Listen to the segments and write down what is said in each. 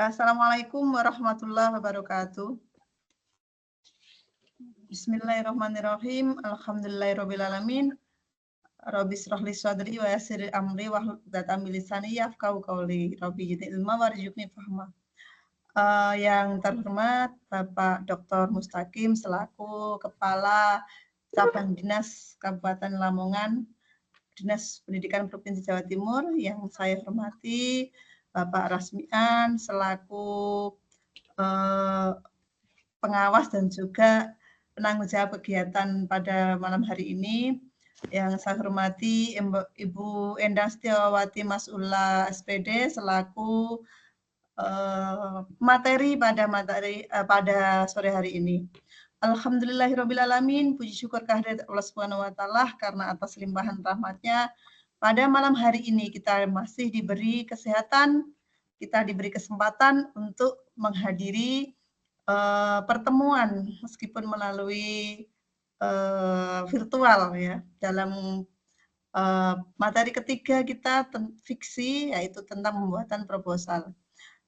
Assalamualaikum warahmatullahi wabarakatuh. Bismillahirrahmanirrahim. Alhamdulillahirrabbilalamin. Rabbi shrah li sadri wa yassir li amri wahlul 'uqdatam min lisani yafqahu qawli. Rabbi zidni ilma warzuqni fahma. Yang terhormat Bapak Dr. Mustaqim selaku Kepala Cabang Dinas Kabupaten Lamongan, Dinas Pendidikan Provinsi Jawa Timur, yang saya hormati Bapak Rasmian selaku pengawas dan juga penanggung jawab kegiatan pada malam hari ini. Yang saya hormati Ibu Endang Setiawati Masula SPD selaku materi pada sore hari ini. Alhamdulillahirrabbilalamin, puji syukur kehadirat Allah Subhanahu wa Ta'ala karena atas limpahan rahmatnya pada malam hari ini kita masih diberi kesehatan, kita diberi kesempatan untuk menghadiri pertemuan meskipun melalui virtual ya, dalam materi ketiga kita fiksi, yaitu tentang pembuatan proposal.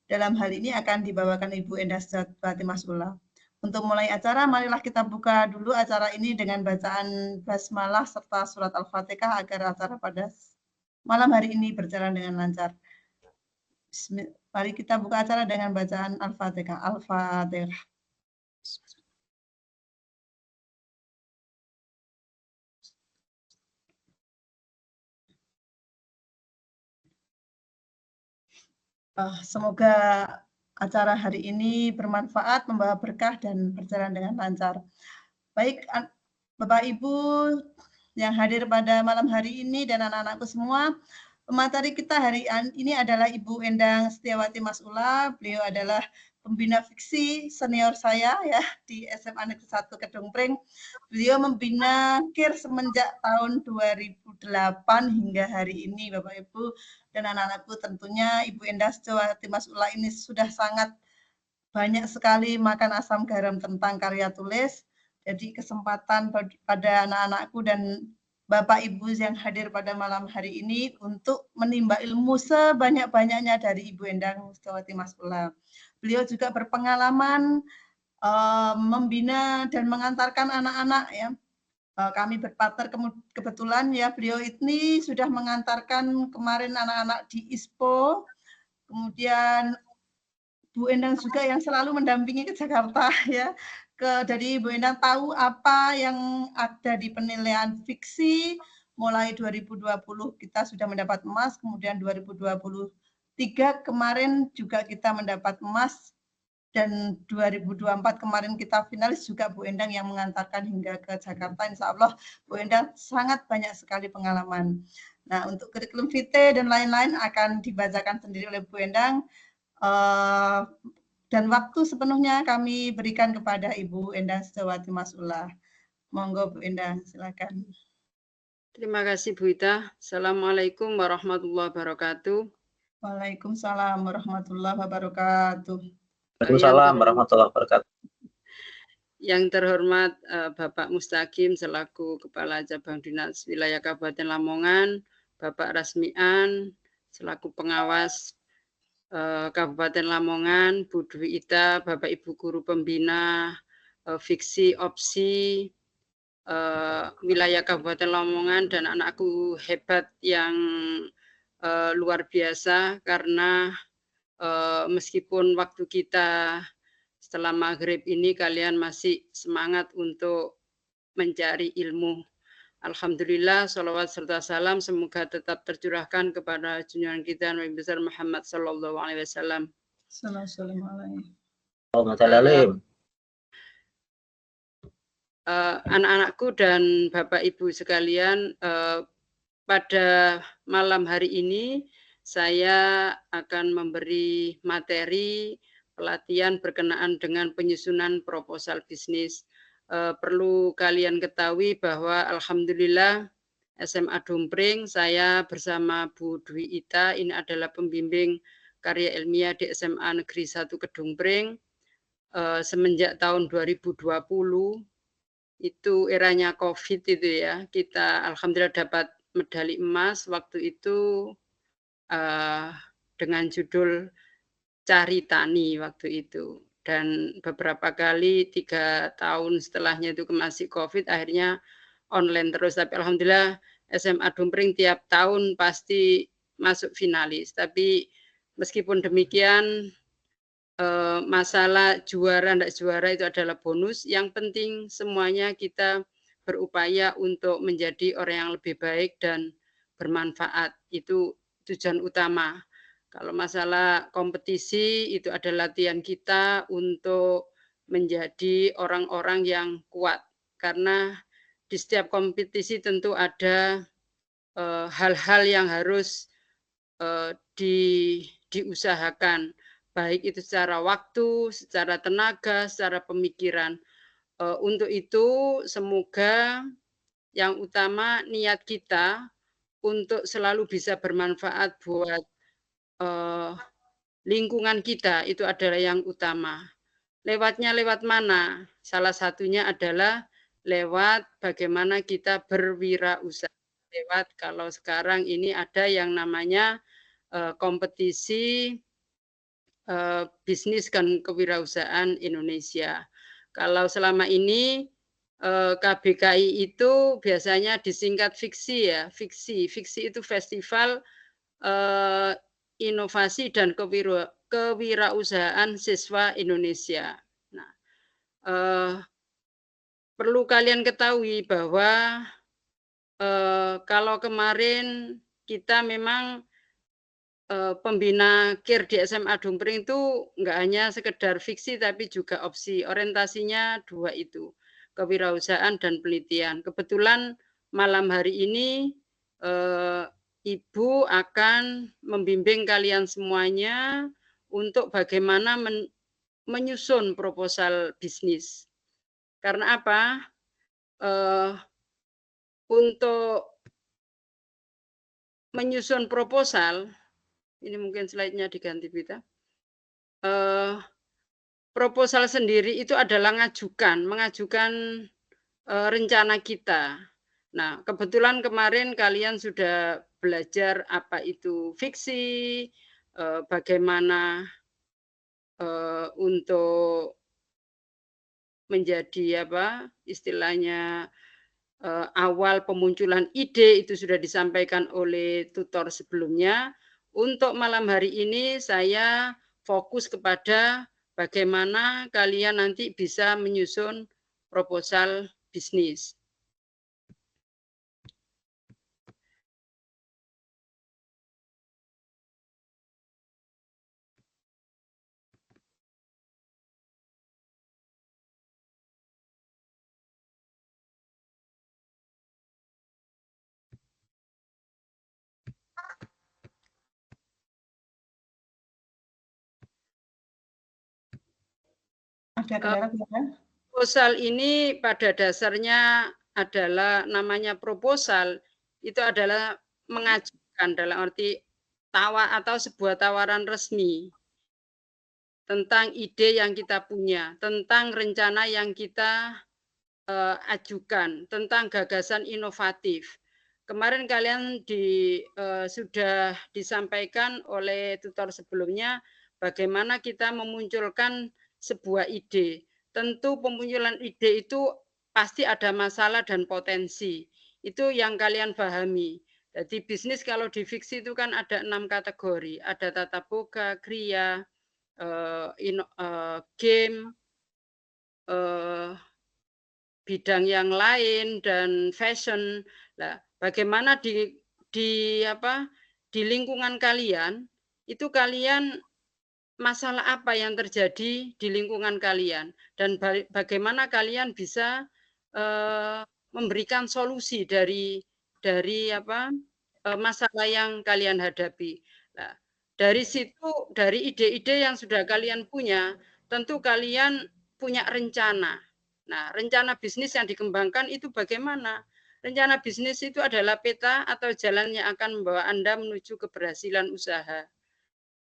Dalam hal ini akan dibawakan Ibu Endang Setiawati Masula. Untuk mulai acara, marilah kita buka dulu acara ini dengan bacaan basmalah serta surat Al-Fatihah agar acara pada malam hari ini berjalan dengan lancar. Mari kita buka acara dengan bacaan Al-Fatihah. Al-Fatihah. Semoga acara hari ini bermanfaat, membawa berkah, dan berjalan dengan lancar. Baik, Bapak Ibu yang hadir pada malam hari ini dan anak-anakku semua, pemateri kita hari ini adalah Ibu Endang Setiawati Masula. Beliau adalah pembina fiksi senior saya ya di SMA Negeri 1 Kedung Pring. Beliau membina KIR semenjak tahun 2008 hingga hari ini, Bapak Ibu dan anak-anakku. Tentunya Ibu Endang Setiawati Masula ini sudah sangat banyak sekali makan asam garam tentang karya tulis. Jadi kesempatan pada anak-anakku dan Bapak Ibu yang hadir pada malam hari ini untuk menimba ilmu sebanyak-banyaknya dari Ibu Endang Setiawati Masula. Beliau juga berpengalaman membina dan mengantarkan anak-anak ya. Kami berpartner kebetulan ya, beliau ini sudah mengantarkan kemarin anak-anak di ISPO, kemudian Bu Endang juga yang selalu mendampingi ke Jakarta ya. Jadi Bu Endang tahu apa yang ada di penilaian fiksi. Mulai 2020 kita sudah mendapat emas, kemudian 2023 kemarin juga kita mendapat emas, dan 2024 kemarin kita finalis juga Bu Endang yang mengantarkan hingga ke Jakarta. Insya Allah Bu Endang sangat banyak sekali pengalaman. Nah, untuk kurikulum vitae dan lain-lain akan dibacakan sendiri oleh Bu Endang. Dan waktu sepenuhnya kami berikan kepada Ibu Endang Setiawati Masula. Monggo Bu Endang, silakan. Terima kasih Bu Ita. Assalamualaikum warahmatullahi wabarakatuh. Waalaikumsalam warahmatullahi wabarakatuh. Waalaikumsalam warahmatullahi wabarakatuh. Yang terhormat Bapak Mustaqim selaku Kepala Cabang Dinas Wilayah Kabupaten Lamongan, Bapak Rasmian selaku pengawas Kabupaten Lamongan, Bu Dwi Ita, Bapak Ibu Guru Pembina Fiksi Opsi wilayah Kabupaten Lamongan, dan anakku hebat yang luar biasa karena meskipun waktu kita setelah maghrib ini kalian masih semangat untuk mencari ilmu. Alhamdulillah, salawat serta salam semoga tetap tercurahkan kepada junjungan kita Nabi besar Muhammad Sallallahu Alaihi Wasallam. Anak-anakku dan Bapak Ibu sekalian, pada malam hari ini saya akan memberi materi pelatihan berkenaan dengan penyusunan proposal bisnis. Perlu kalian ketahui bahwa alhamdulillah SMA Dumpring saya bersama Bu Dwi Ita ini adalah pembimbing karya ilmiah di SMA Negeri 1 Kedungpring semenjak tahun 2020. Itu eranya COVID itu ya, kita alhamdulillah dapat medali emas waktu itu dengan judul cari tani waktu itu. Dan beberapa kali 3 tahun setelahnya itu masih COVID, akhirnya online terus. Tapi alhamdulillah SMA Dumpring tiap tahun pasti masuk finalis. Tapi meskipun demikian masalah juara enggak juara itu adalah bonus. Yang penting semuanya kita berupaya untuk menjadi orang yang lebih baik dan bermanfaat. Itu tujuan utama. Kalau masalah kompetisi itu adalah latihan kita untuk menjadi orang-orang yang kuat. Karena di setiap kompetisi tentu ada hal-hal yang harus diusahakan. Baik itu secara waktu, secara tenaga, secara pemikiran. Untuk itu semoga yang utama niat kita untuk selalu bisa bermanfaat buat lingkungan kita itu adalah yang utama. Lewatnya lewat mana? Salah satunya adalah lewat bagaimana kita berwirausaha. Lewat kalau sekarang ini ada yang namanya kompetisi bisnis dan kewirausahaan Indonesia. Kalau selama ini KBKI itu biasanya disingkat fiksi ya, fiksi. Fiksi itu festival inovasi dan kewirausahaan siswa Indonesia. Nah, perlu kalian ketahui bahwa kalau kemarin kita memang pembina KIR di SMA Dumpring itu enggak hanya sekedar fiksi tapi juga opsi. Orientasinya 2 itu, kewirausahaan dan penelitian. Kebetulan malam hari ini Ibu akan membimbing kalian semuanya untuk bagaimana menyusun proposal bisnis. Karena apa? Untuk menyusun proposal, ini mungkin slide-nya diganti Bita. Proposal sendiri itu adalah mengajukan rencana kita. Nah, kebetulan kemarin kalian sudah belajar apa itu fiksi, bagaimana untuk menjadi apa istilahnya awal pemunculan ide itu sudah disampaikan oleh tutor sebelumnya. Untuk malam hari ini saya fokus kepada bagaimana kalian nanti bisa menyusun proposal bisnis. Ada kendala silakan. Proposal ini pada dasarnya adalah namanya proposal itu adalah mengajukan dalam arti atau sebuah tawaran resmi tentang ide yang kita punya, tentang rencana yang kita ajukan, tentang gagasan inovatif. Kemarin kalian sudah disampaikan oleh tutor sebelumnya bagaimana kita memunculkan sebuah ide. Tentu pemunculan ide itu pasti ada masalah dan potensi. Itu yang kalian pahami. Jadi bisnis kalau di fiksi itu kan ada 6 kategori. Ada tata boga, kriya, game, bidang yang lain dan fashion. Nah, bagaimana di lingkungan kalian itu kalian masalah apa yang terjadi di lingkungan kalian dan bagaimana kalian bisa memberikan solusi dari masalah yang kalian hadapi. Nah, dari situ dari ide-ide yang sudah kalian punya, tentu kalian punya rencana. Nah, rencana bisnis yang dikembangkan itu bagaimana? Rencana bisnis itu adalah peta atau jalan yang akan membawa Anda menuju keberhasilan usaha.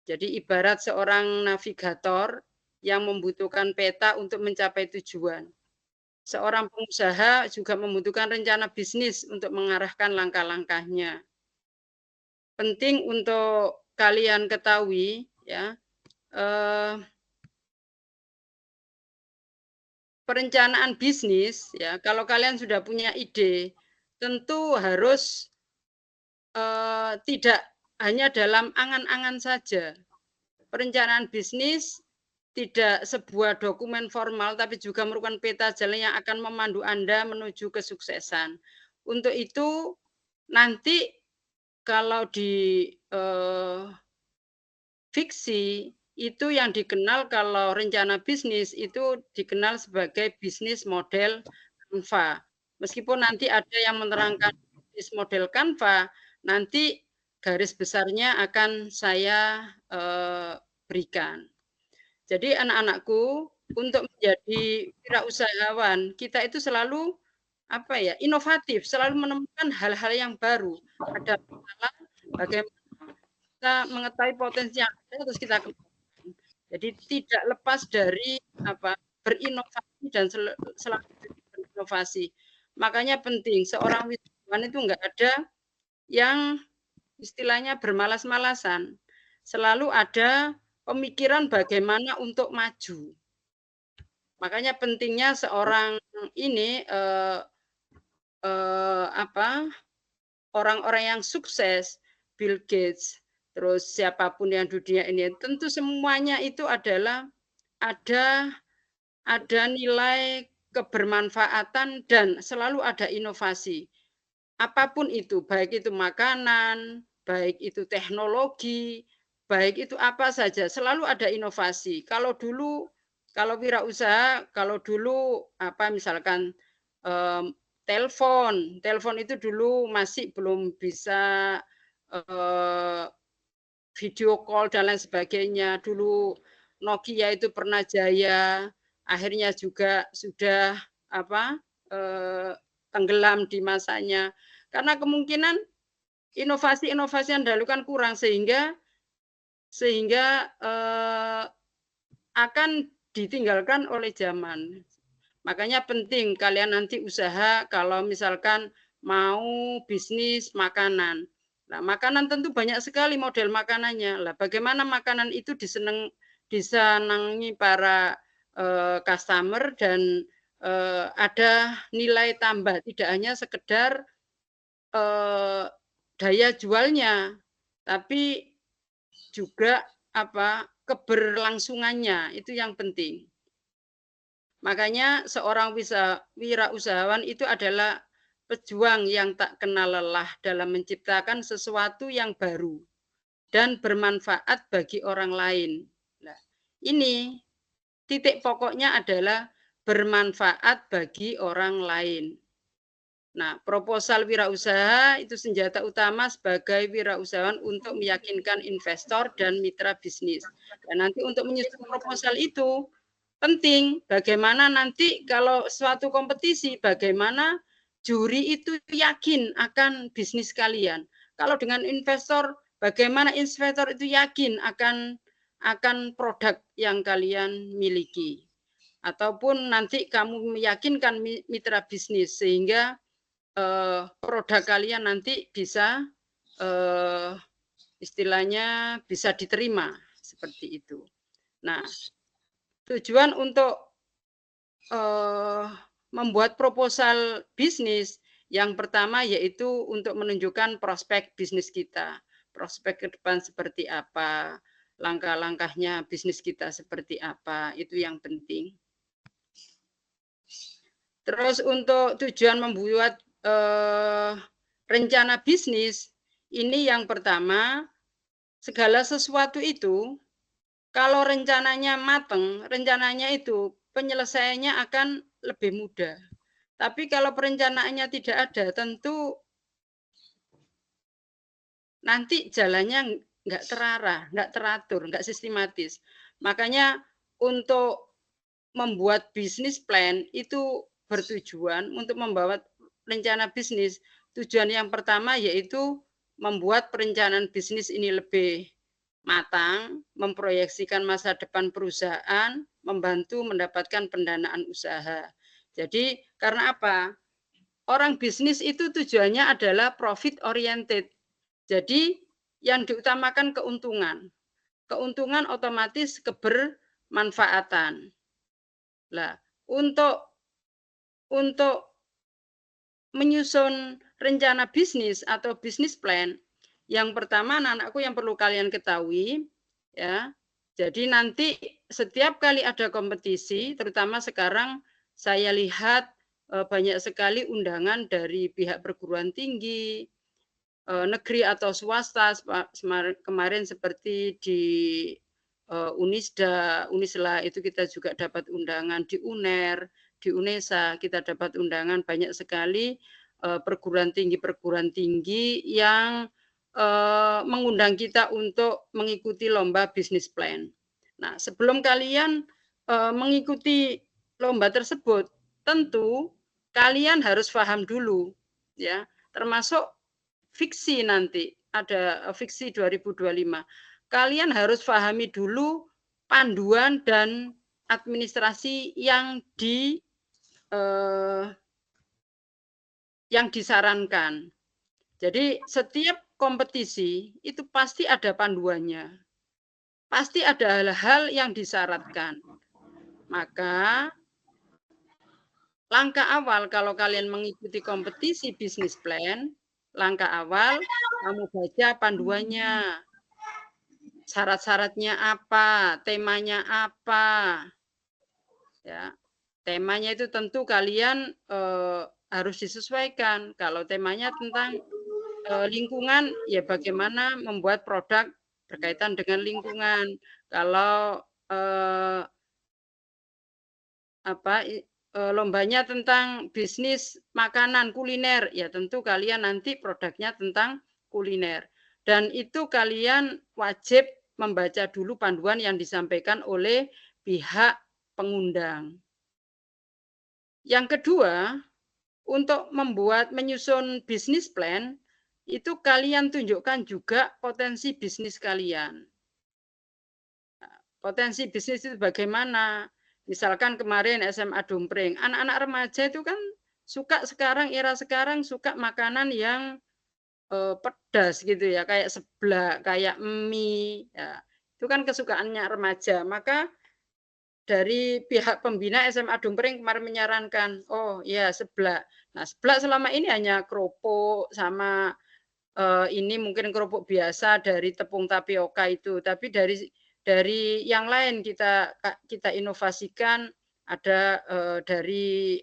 Jadi ibarat seorang navigator yang membutuhkan peta untuk mencapai tujuan. Seorang pengusaha juga membutuhkan rencana bisnis untuk mengarahkan langkah-langkahnya. Penting untuk kalian ketahui ya, perencanaan bisnis ya, kalau kalian sudah punya ide, tentu harus tidak hanya dalam angan-angan saja. Perencanaan bisnis tidak sebuah dokumen formal, tapi juga merupakan peta jalan yang akan memandu Anda menuju kesuksesan. Untuk itu, nanti kalau di fiksi, itu yang dikenal kalau rencana bisnis, itu dikenal sebagai bisnis model Canva. Meskipun nanti ada yang menerangkan bisnis model Canva, nanti garis besarnya akan saya berikan. Jadi anak-anakku, untuk menjadi wirausahawan, kita itu selalu inovatif, selalu menemukan hal-hal yang baru. Ada masalah, bagaimana kita mengetahui potensi yang ada, terus kita kembangkan. Jadi tidak lepas dari berinovasi dan selalu berinovasi. Makanya penting, seorang wisudawan itu enggak ada yang istilahnya bermalas-malasan. Selalu ada pemikiran bagaimana untuk maju. Makanya pentingnya seorang ini orang-orang yang sukses, Bill Gates, terus siapapun yang dunia ini, tentu semuanya itu adalah ada nilai kebermanfaatan dan selalu ada inovasi. Apapun itu, baik itu makanan, baik itu teknologi, baik itu apa saja, selalu ada inovasi. Kalau wirausaha, kalau dulu misalkan telepon itu dulu masih belum bisa video call dan lain sebagainya. Dulu Nokia itu pernah jaya, akhirnya juga sudah tenggelam di masanya. Karena kemungkinan inovasi-inovasi yang dahulu kan kurang sehingga akan ditinggalkan oleh zaman. Makanya penting kalian nanti usaha kalau misalkan mau bisnis makanan. Nah, makanan tentu banyak sekali model makanannya. Lah, bagaimana makanan itu disenangi para customer dan ada nilai tambah, tidak hanya sekedar daya jualnya, tapi juga keberlangsungannya, itu yang penting. Makanya seorang wirausahawan itu adalah pejuang yang tak kenal lelah dalam menciptakan sesuatu yang baru dan bermanfaat bagi orang lain. Nah, ini titik pokoknya adalah bermanfaat bagi orang lain. Nah, proposal wirausaha itu senjata utama sebagai wirausahawan untuk meyakinkan investor dan mitra bisnis. Dan nanti untuk menyusun proposal itu penting bagaimana nanti kalau suatu kompetisi, bagaimana juri itu yakin akan bisnis kalian. Kalau dengan investor, bagaimana investor itu yakin akan produk yang kalian miliki. Ataupun nanti kamu meyakinkan mitra bisnis sehingga produk kalian nanti bisa istilahnya bisa diterima seperti itu. Nah, tujuan untuk membuat proposal bisnis yang pertama yaitu untuk menunjukkan prospek bisnis kita, prospek ke depan seperti apa, langkah-langkahnya bisnis kita seperti apa, itu yang penting. Terus untuk tujuan membuat rencana bisnis, ini yang pertama, segala sesuatu itu kalau rencananya matang, rencananya itu penyelesaiannya akan lebih mudah. Tapi kalau perencanaannya tidak ada, tentu nanti jalannya nggak terarah, nggak teratur, nggak sistematis. Makanya untuk membuat bisnis plan itu bertujuan untuk membawa rencana bisnis. Tujuan yang pertama yaitu membuat perencanaan bisnis ini lebih matang, memproyeksikan masa depan perusahaan, membantu mendapatkan pendanaan usaha. Jadi karena apa? Orang bisnis itu tujuannya adalah profit oriented. Jadi yang diutamakan keuntungan. keuntungan otomatis kebermanfaatan. Lah, untuk menyusun rencana bisnis atau bisnis plan, yang pertama anak-anakku yang perlu kalian ketahui, ya. Jadi nanti setiap kali ada kompetisi, terutama sekarang saya lihat banyak sekali undangan dari pihak perguruan tinggi, negeri atau swasta. Kemarin seperti di Unisda, Unisla itu kita juga dapat undangan, di UNER, di UNESA kita dapat undangan, banyak sekali perguruan tinggi yang mengundang kita untuk mengikuti lomba bisnis plan. Nah, sebelum kalian mengikuti lomba tersebut, tentu kalian harus paham dulu, ya, termasuk fiksi nanti, ada fiksi 2025. Kalian harus pahami dulu panduan dan administrasi yang disarankan. Jadi setiap kompetisi itu pasti ada panduannya. Pasti ada hal-hal yang disyaratkan. Maka langkah awal kalau kalian mengikuti kompetisi bisnis plan, langkah awal kamu baca panduannya. Syarat-syaratnya apa, temanya apa. Ya. Temanya itu tentu kalian harus disesuaikan. Kalau temanya tentang lingkungan, ya bagaimana membuat produk berkaitan dengan lingkungan. Kalau lombanya tentang bisnis makanan kuliner, ya tentu kalian nanti produknya tentang kuliner. Dan itu kalian wajib membaca dulu panduan yang disampaikan oleh pihak pengundang. Yang kedua, untuk menyusun bisnis plan, itu kalian tunjukkan juga potensi bisnis kalian. Potensi bisnis itu bagaimana? Misalkan kemarin SMA Dumpreng, anak-anak remaja itu kan suka sekarang, era sekarang suka makanan yang pedas gitu ya, kayak seblak, kayak mie, ya. Itu kan kesukaannya remaja. Maka dari pihak pembina SMA Dumpreng kemarin menyarankan, oh ya seblak. Nah, seblak selama ini hanya kerupuk sama ini mungkin kerupuk biasa dari tepung tapioka itu, tapi dari yang lain kita inovasikan, ada dari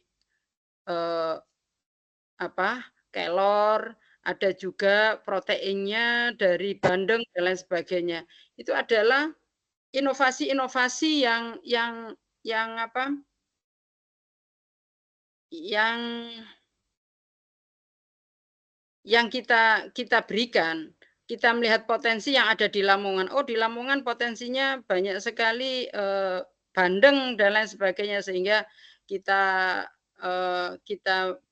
kelor, ada juga proteinnya dari bandeng dan lain sebagainya. Itu adalah inovasi-inovasi yang kita berikan. Kita melihat potensi yang ada di Lamongan. Oh, di Lamongan potensinya banyak sekali bandeng dan lain sebagainya, sehingga kita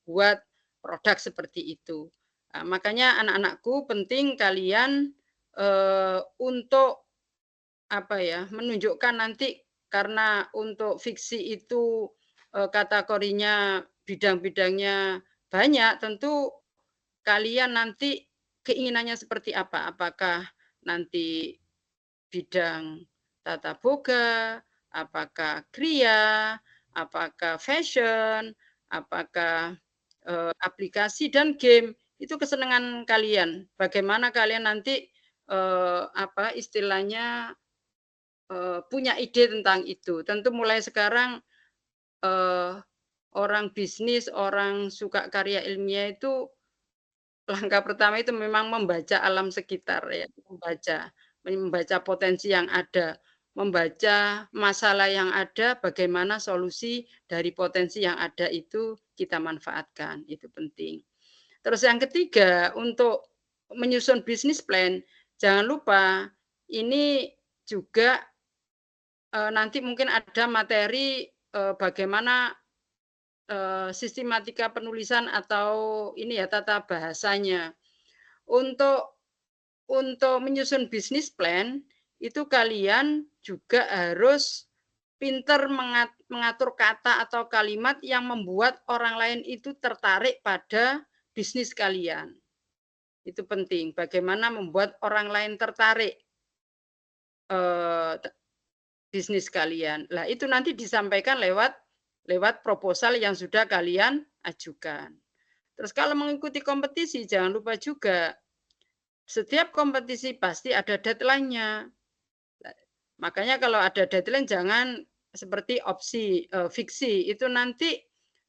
buat produk seperti itu. Nah, makanya anak-anakku penting kalian untuk menunjukkan nanti, karena untuk fiksi itu kategorinya bidang-bidangnya banyak, tentu kalian nanti keinginannya seperti apa? Apakah nanti bidang tata boga, apakah kriya, apakah fashion, apakah aplikasi dan game? Itu kesenangan kalian. Bagaimana kalian nanti istilahnya punya ide tentang itu. Tentu mulai sekarang orang bisnis, orang suka karya ilmiah itu langkah pertama itu memang membaca alam sekitar ya, membaca potensi yang ada, membaca masalah yang ada, bagaimana solusi dari potensi yang ada itu kita manfaatkan, itu penting. Terus yang ketiga, untuk menyusun bisnis plan, jangan lupa ini juga nanti mungkin ada materi bagaimana sistematika penulisan atau ini ya tata bahasanya. Untuk menyusun bisnis plan itu kalian juga harus pinter mengatur kata atau kalimat yang membuat orang lain itu tertarik pada bisnis kalian. Itu penting, bagaimana membuat orang lain tertarik. bisnis kalian. Lah itu nanti disampaikan lewat proposal yang sudah kalian ajukan. Terus kalau mengikuti kompetisi jangan lupa juga setiap kompetisi pasti ada deadline-nya. Makanya kalau ada deadline jangan seperti opsi fiksi, itu nanti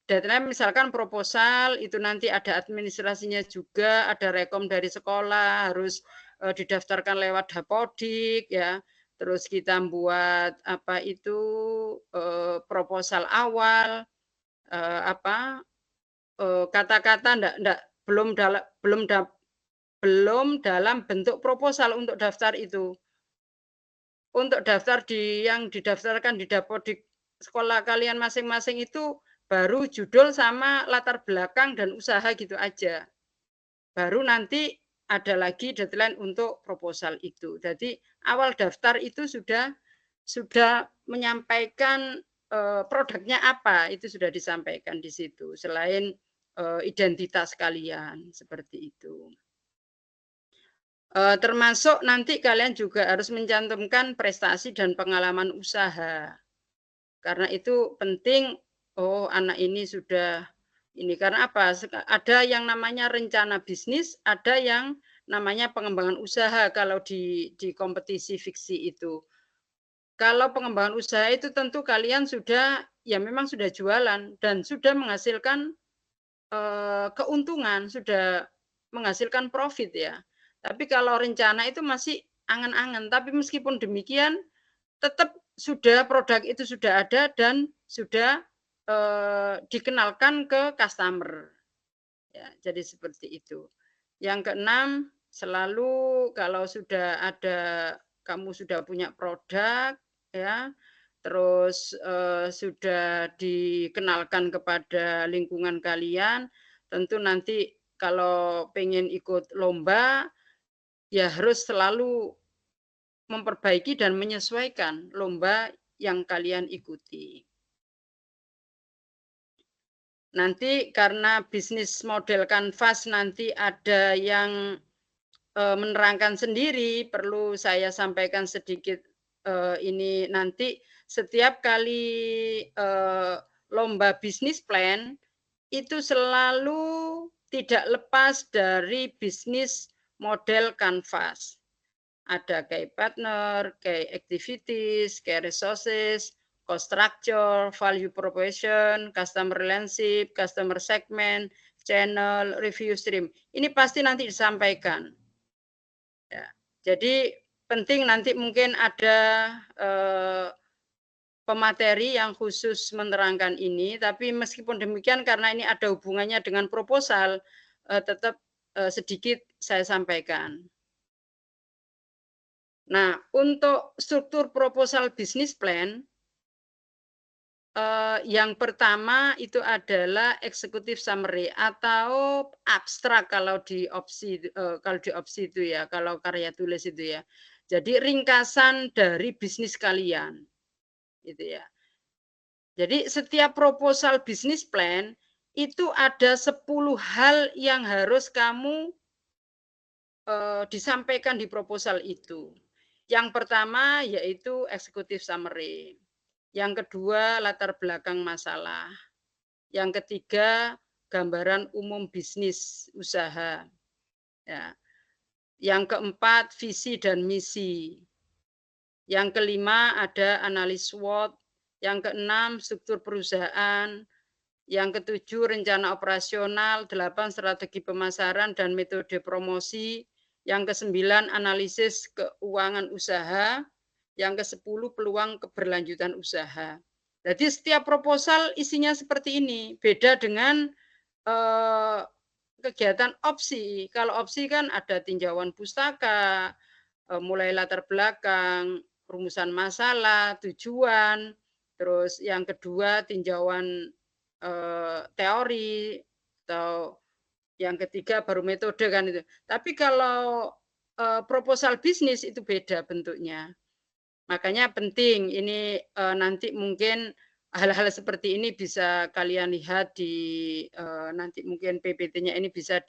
deadline misalkan proposal itu nanti ada administrasinya juga, ada rekom dari sekolah, harus didaftarkan lewat Dapodik ya. Terus kita buat apa itu proposal awal kata-kata belum dalam bentuk proposal untuk daftar itu. Untuk daftar yang didaftarkan di Dapodik sekolah kalian masing-masing itu baru judul sama latar belakang dan usaha gitu aja. Baru nanti ada lagi deadline untuk proposal itu. Jadi awal daftar itu sudah menyampaikan produknya apa, itu sudah disampaikan di situ. Selain identitas kalian seperti itu. Termasuk nanti kalian juga harus mencantumkan prestasi dan pengalaman usaha. Karena itu penting, oh anak ini sudah ini. Karena apa? Ada yang namanya rencana bisnis, ada yang namanya pengembangan usaha kalau di kompetisi fiksi itu. Kalau pengembangan usaha itu tentu kalian sudah, ya memang sudah jualan dan sudah menghasilkan keuntungan, sudah menghasilkan profit ya. Tapi kalau rencana itu masih angan-angan. Tapi meskipun demikian, tetap sudah produk itu sudah ada dan sudah dikenalkan ke customer. Ya, jadi seperti itu. Yang keenam, selalu kalau sudah ada kamu sudah punya produk, ya, terus sudah dikenalkan kepada lingkungan kalian, tentu nanti kalau pengen ikut lomba, ya harus selalu memperbaiki dan menyesuaikan lomba yang kalian ikuti. Nanti karena bisnis model kanvas nanti ada yang menerangkan sendiri, perlu saya sampaikan sedikit ini nanti setiap kali lomba bisnis plan itu selalu tidak lepas dari bisnis model kanvas. Ada kayak partner, kayak activities, kayak resources, cost structure, value proposition, customer relationship, customer segment, channel, review stream. Ini pasti nanti disampaikan. Ya, jadi penting nanti mungkin ada pemateri yang khusus menerangkan ini, tapi meskipun demikian karena ini ada hubungannya dengan proposal, tetap sedikit saya sampaikan. Nah, untuk struktur proposal bisnis plan, yang pertama itu adalah executive summary atau abstrak kalau di opsi itu ya, kalau karya tulis itu ya. Jadi ringkasan dari bisnis kalian, gitu ya. Jadi setiap proposal bisnis plan itu ada 10 hal yang harus kamu disampaikan di proposal itu. Yang pertama yaitu executive summary. Yang kedua latar belakang masalah. Yang ketiga gambaran umum bisnis usaha. Ya. Yang keempat visi dan misi. Yang kelima ada analis SWOT. Yang keenam struktur perusahaan. Yang ketujuh rencana operasional. 8 strategi pemasaran dan metode promosi. Yang ke-9 analisis keuangan usaha, yang ke-10 peluang keberlanjutan usaha. Jadi setiap proposal isinya seperti ini, beda dengan kegiatan opsi. Kalau opsi kan ada tinjauan pustaka, mulai latar belakang, rumusan masalah, tujuan, terus yang kedua tinjauan teori atau yang ketiga baru metode kan itu. Tapi kalau proposal bisnis itu beda bentuknya. Makanya penting ini nanti mungkin hal-hal seperti ini bisa kalian lihat di nanti mungkin PPT-nya ini bisa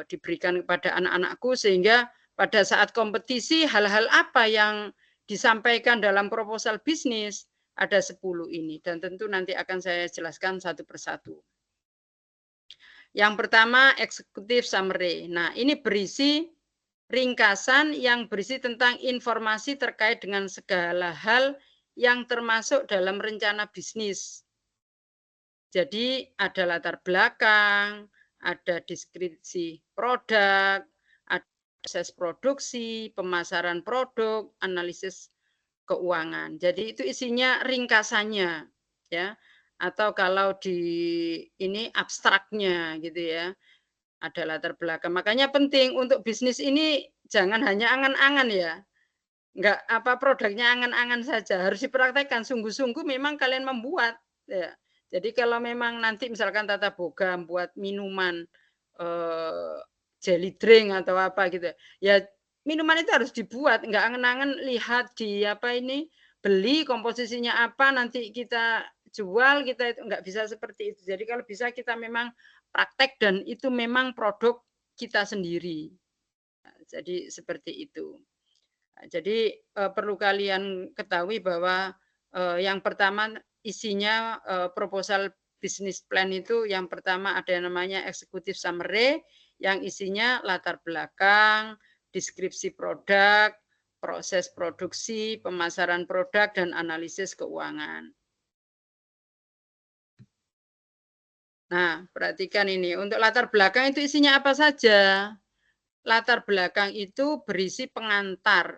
diberikan kepada anak-anakku sehingga pada saat kompetisi hal-hal apa yang disampaikan dalam proposal bisnis, ada 10 ini dan tentu nanti akan saya jelaskan satu persatu. Yang pertama executive summary. Nah, ini berisi ringkasan yang berisi tentang informasi terkait dengan segala hal yang termasuk dalam rencana bisnis. Jadi ada latar belakang, ada deskripsi produk, ada proses produksi, pemasaran produk, analisis keuangan. Jadi itu isinya ringkasannya, ya. Atau kalau di ini abstraknya gitu ya. Ada latar belakang. Makanya penting untuk bisnis ini jangan hanya angan-angan ya. Enggak apa produknya angan-angan saja, harus dipraktekkan sungguh-sungguh memang kalian membuat ya. Jadi kalau memang nanti misalkan Tata Boga buat minuman jelly drink atau apa gitu ya, minuman itu harus dibuat, enggak angan-angan lihat di apa ini beli komposisinya apa nanti kita jual, kita itu enggak bisa seperti itu. Jadi kalau bisa kita memang praktek dan itu memang produk kita sendiri. Nah, jadi seperti itu. Nah, jadi perlu kalian ketahui bahwa yang pertama isinya proposal business plan itu yang pertama ada yang namanya executive summary yang isinya latar belakang, deskripsi produk, proses produksi, pemasaran produk dan analisis keuangan. Nah, perhatikan ini. Untuk latar belakang itu isinya apa saja? Latar belakang itu berisi pengantar.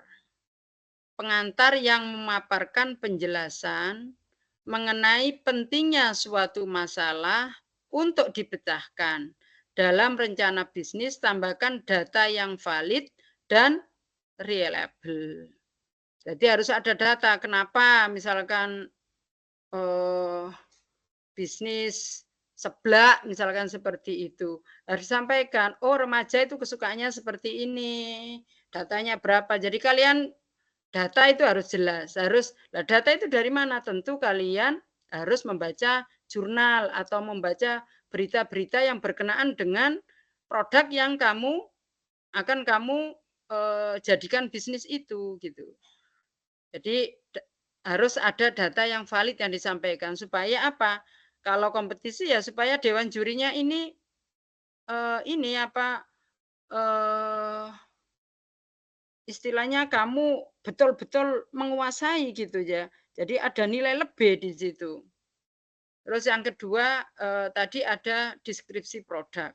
Pengantar yang memaparkan penjelasan mengenai pentingnya suatu masalah untuk dipecahkan. Dalam rencana bisnis, tambahkan data yang valid dan reliable. Jadi harus ada data. Kenapa misalkan bisnis seblak misalkan seperti itu harus disampaikan, oh remaja itu kesukaannya seperti ini, datanya berapa. Jadi kalian data itu harus jelas, data itu dari mana? Tentu kalian harus membaca jurnal atau membaca berita-berita yang berkenaan dengan produk yang kamu jadikan bisnis itu gitu. Jadi harus ada data yang valid yang disampaikan supaya apa? Kalau kompetisi ya supaya dewan jurinya ini istilahnya kamu betul-betul menguasai gitu ya. Jadi ada nilai lebih di situ. Terus yang kedua tadi ada deskripsi produk.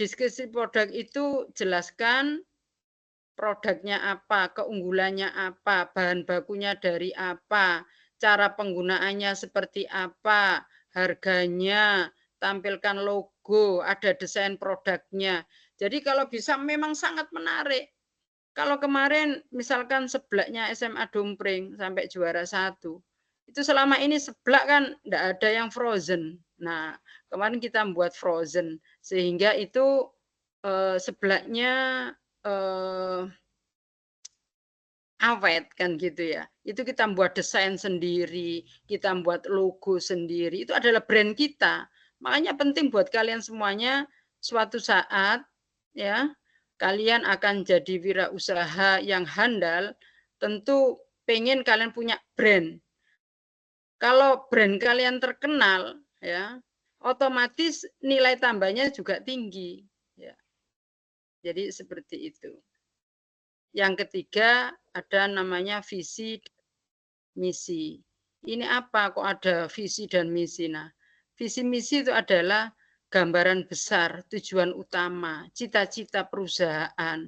Deskripsi produk itu jelaskan produknya apa, keunggulannya apa, bahan bakunya dari apa, cara penggunaannya seperti apa, harganya, tampilkan logo, ada desain produknya. Jadi kalau bisa memang sangat menarik. Kalau kemarin misalkan seblaknya SMA Dompring sampai juara 1, itu selama ini seblak kan enggak ada yang frozen. Nah, kemarin kita membuat frozen sehingga itu seblaknya awet kan gitu ya. Itu kita membuat desain sendiri, kita membuat logo sendiri. Itu adalah brand kita. Makanya penting buat kalian semuanya suatu saat ya kalian akan jadi wirausaha yang handal, tentu pengen kalian punya brand. Kalau brand kalian terkenal ya, otomatis nilai tambahnya juga tinggi ya. Jadi seperti itu. Yang ketiga ada namanya visi misi. Ini apa kok ada visi dan misi? Nah, visi misi itu adalah gambaran besar, tujuan utama, cita-cita perusahaan.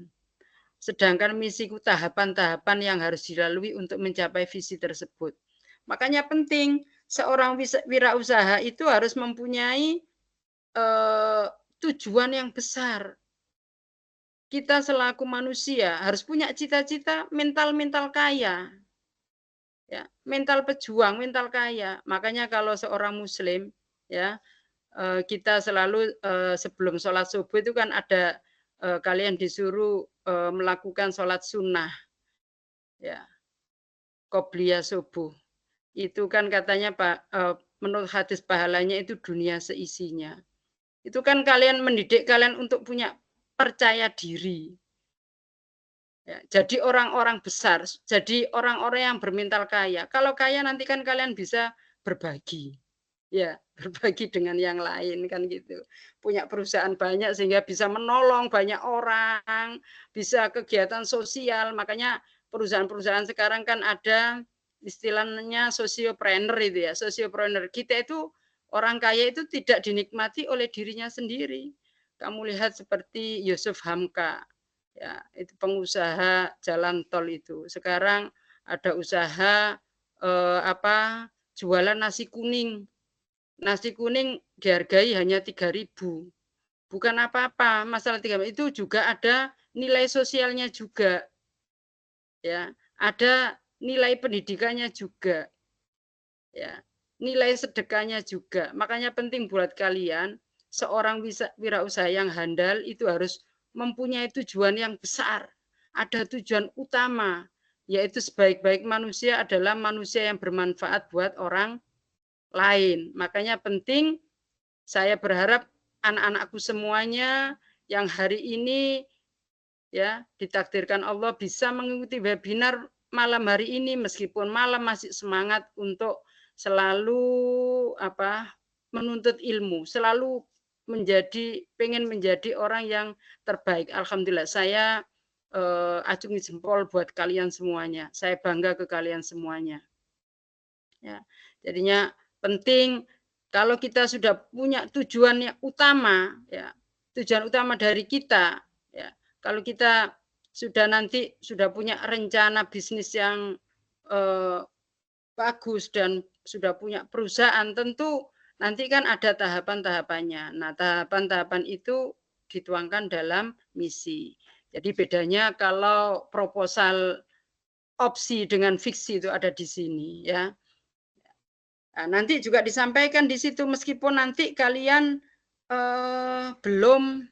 Sedangkan misi itu tahapan-tahapan yang harus dilalui untuk mencapai visi tersebut. Makanya penting seorang wirausaha itu harus mempunyai tujuan yang besar. Kita selaku manusia harus punya cita-cita mental kaya. Ya, mental pejuang, mental kaya. Makanya kalau seorang muslim ya kita selalu sebelum sholat subuh itu kan ada kalian disuruh melakukan sholat sunnah ya qobliyah subuh. Itu kan katanya Pak menurut hadis pahalanya itu dunia seisinya. Itu kan kalian mendidik kalian untuk punya percaya diri. Ya, jadi orang-orang besar, jadi orang-orang yang bermental kaya. Kalau kaya nanti kan kalian bisa berbagi. Ya, berbagi dengan yang lain kan gitu. Punya perusahaan banyak sehingga bisa menolong banyak orang, bisa kegiatan sosial. Makanya perusahaan-perusahaan sekarang kan ada istilahnya sosiopreneur itu ya. Sosiopreneur kita itu orang kaya itu tidak dinikmati oleh dirinya sendiri. Kamu lihat seperti Yusuf Hamka, ya itu pengusaha jalan tol itu. Sekarang ada usaha jualan nasi kuning. Nasi kuning dihargai hanya 3.000. Bukan apa-apa, masalah 3.000 itu juga ada nilai sosialnya juga. Ya, ada nilai pendidikannya juga. Ya, nilai sedekahnya juga. Makanya penting buat kalian seorang wirausaha yang handal itu harus mempunyai tujuan yang besar. Ada tujuan utama, yaitu sebaik-baik manusia adalah manusia yang bermanfaat buat orang lain. Makanya penting, saya berharap anak-anakku semuanya yang hari ini ya ditakdirkan Allah bisa mengikuti webinar malam hari ini, meskipun malam masih semangat untuk selalu menuntut ilmu, selalu pengen menjadi orang yang terbaik. Alhamdulillah saya acungi jempol buat kalian semuanya. Saya bangga ke kalian semuanya. Ya, jadinya penting kalau kita sudah punya tujuan yang utama, ya tujuan utama dari kita, ya kalau kita sudah punya rencana bisnis yang bagus dan sudah punya perusahaan, tentu nanti kan ada tahapan-tahapannya. Nah, tahapan-tahapan itu dituangkan dalam misi. Jadi bedanya kalau proposal opsi dengan fiksi itu ada di sini, ya. Nah, nanti juga disampaikan di situ meskipun nanti kalian belum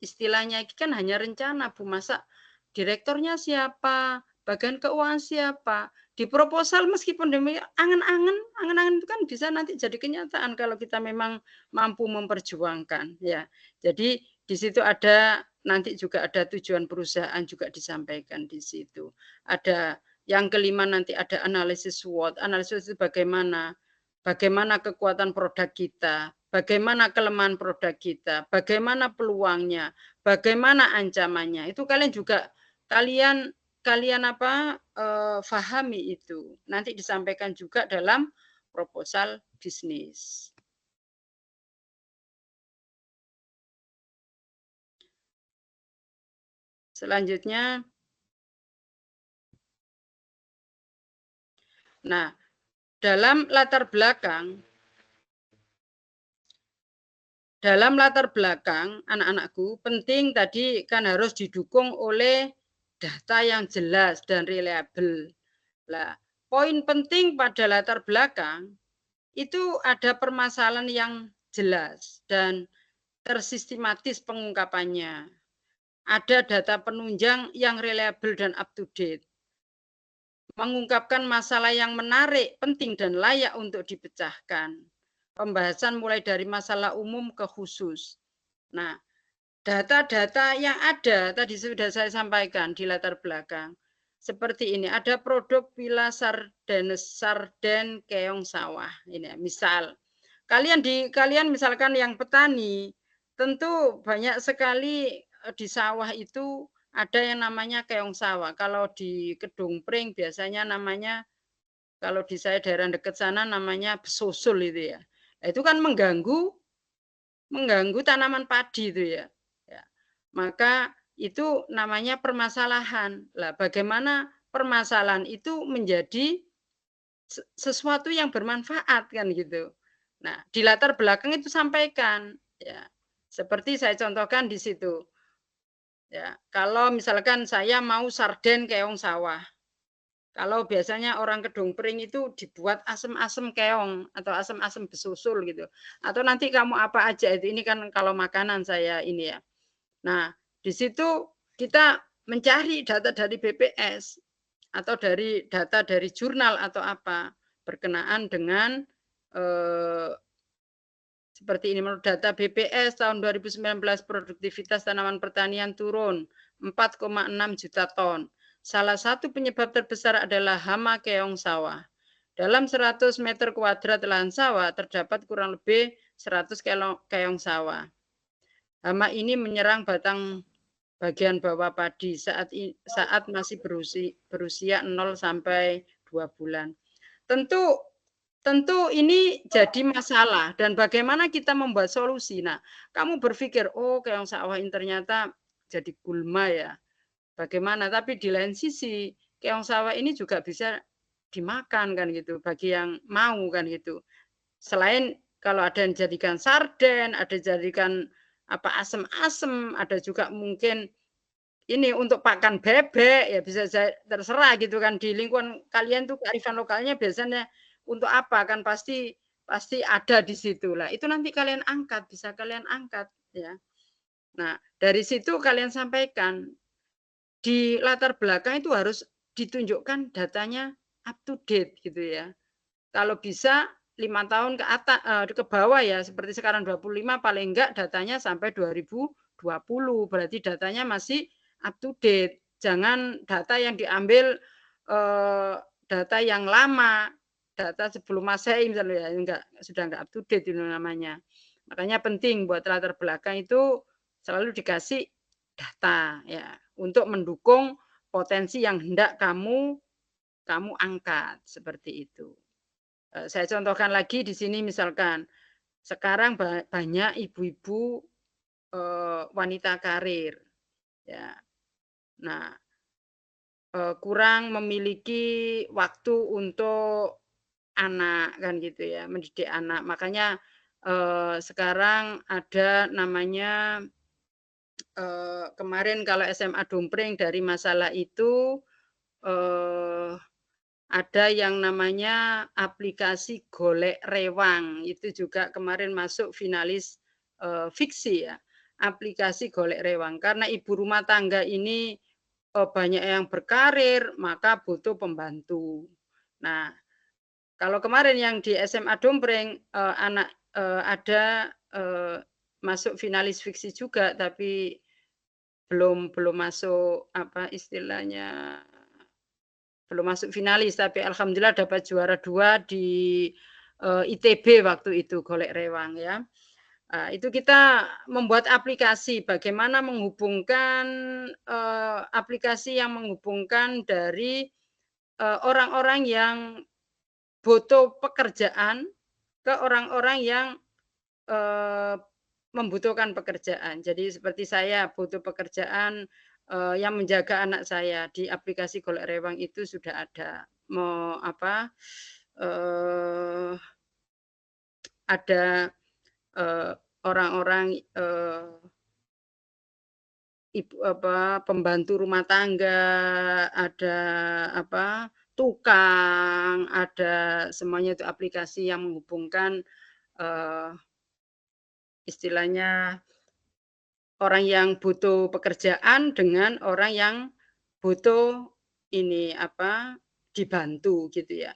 istilahnya kan hanya rencana, Bu, masa direkturnya siapa, bagian keuangan siapa. Di proposal meskipun demikian angan-angan itu kan bisa nanti jadi kenyataan kalau kita memang mampu memperjuangkan, ya. Jadi di situ ada nanti juga ada tujuan perusahaan juga disampaikan di situ. Ada yang kelima nanti ada analisis SWOT. Analisis itu bagaimana kekuatan produk kita, bagaimana kelemahan produk kita, bagaimana peluangnya, bagaimana ancamannya. Itu kalian juga fahami itu. Nanti disampaikan juga dalam proposal bisnis. Selanjutnya, nah, dalam latar belakang anak-anakku penting tadi kan harus didukung oleh data yang jelas dan reliable. Nah, poin penting pada latar belakang itu ada permasalahan yang jelas dan tersistematis pengungkapannya. Ada data penunjang yang reliable dan up to date. Mengungkapkan masalah yang menarik, penting dan layak untuk dipecahkan. Pembahasan mulai dari masalah umum ke khusus. Nah, data-data yang ada tadi sudah saya sampaikan di latar belakang. Seperti ini, ada produk Villa Sarden keong sawah. Ini misal. Kalian misalkan yang petani, tentu banyak sekali di sawah itu ada yang namanya keong sawah. Kalau di Kedung Pring biasanya namanya, kalau di saya daerah dekat sana namanya besusul itu ya. Itu kan mengganggu tanaman padi itu ya. Maka itu namanya permasalahan. Lah, bagaimana permasalahan itu menjadi sesuatu yang bermanfaat kan gitu. Nah, di latar belakang itu sampaikan ya. Seperti saya contohkan di situ. Ya, kalau misalkan saya mau sarden keong sawah. Kalau biasanya orang Kedung Pring itu dibuat asem-asem keong atau asem-asem besusul gitu. Atau nanti kamu apa aja itu, ini kan kalau makanan saya ini ya. Nah, di situ kita mencari data dari BPS atau dari data dari jurnal atau apa berkenaan dengan seperti ini. Menurut data BPS tahun 2019 produktivitas tanaman pertanian turun 4,6 juta ton. Salah satu penyebab terbesar adalah hama keong sawah. Dalam 100 meter kuadrat lahan sawah terdapat kurang lebih 100 keong sawah. Hama ini menyerang batang bagian bawah padi saat masih berusia 0 sampai 2 bulan. Tentu ini jadi masalah dan bagaimana kita membuat solusi. Nah, kamu berpikir, oh keong sawah ini ternyata jadi gulma ya. Bagaimana? Tapi di lain sisi, keong sawah ini juga bisa dimakan kan gitu, bagi yang mau kan gitu. Selain kalau ada yang jadikan sarden, ada jadikan apa asem-asem, ada juga mungkin ini untuk pakan bebek ya bisa terserah gitu kan di lingkungan kalian tuh kearifan lokalnya biasanya untuk apa kan pasti ada di situ lah. Itu nanti kalian angkat, bisa kalian angkat ya. Nah, dari situ kalian sampaikan di latar belakang itu harus ditunjukkan datanya up to date gitu ya. Kalau bisa 5 tahun ke atas ke bawah ya seperti sekarang 25 paling enggak datanya sampai 2020 berarti datanya masih up to date. Jangan data yang diambil data yang lama, data sebelum Masehi misalnya ya sudah enggak up to date itu namanya. Makanya penting buat latar belakang itu selalu dikasih data ya untuk mendukung potensi yang hendak kamu angkat seperti itu. Saya contohkan lagi di sini misalkan sekarang banyak ibu-ibu wanita karir ya. Nah, kurang memiliki waktu untuk anak kan gitu ya, mendidik anak. Makanya sekarang ada namanya kemarin kalau SMA Dumpring dari masalah itu ada yang namanya aplikasi golek rewang. Itu juga kemarin masuk finalis fiksi ya. Aplikasi golek rewang. Karena ibu rumah tangga ini banyak yang berkarir, maka butuh pembantu. Nah, kalau kemarin yang di SMA Dompreng ada masuk finalis fiksi juga, tapi belum masuk apa istilahnya, belum masuk finalis, tapi alhamdulillah dapat juara 2 di ITB waktu itu golek rewang ya. Itu kita membuat aplikasi bagaimana menghubungkan aplikasi yang menghubungkan dari orang-orang yang butuh pekerjaan ke orang-orang yang membutuhkan pekerjaan. Jadi seperti saya butuh pekerjaan yang menjaga anak saya di aplikasi golek rewang itu sudah ada ada orang-orang ibu pembantu rumah tangga, ada tukang, ada semuanya itu aplikasi yang menghubungkan istilahnya orang yang butuh pekerjaan dengan orang yang butuh ini dibantu gitu ya.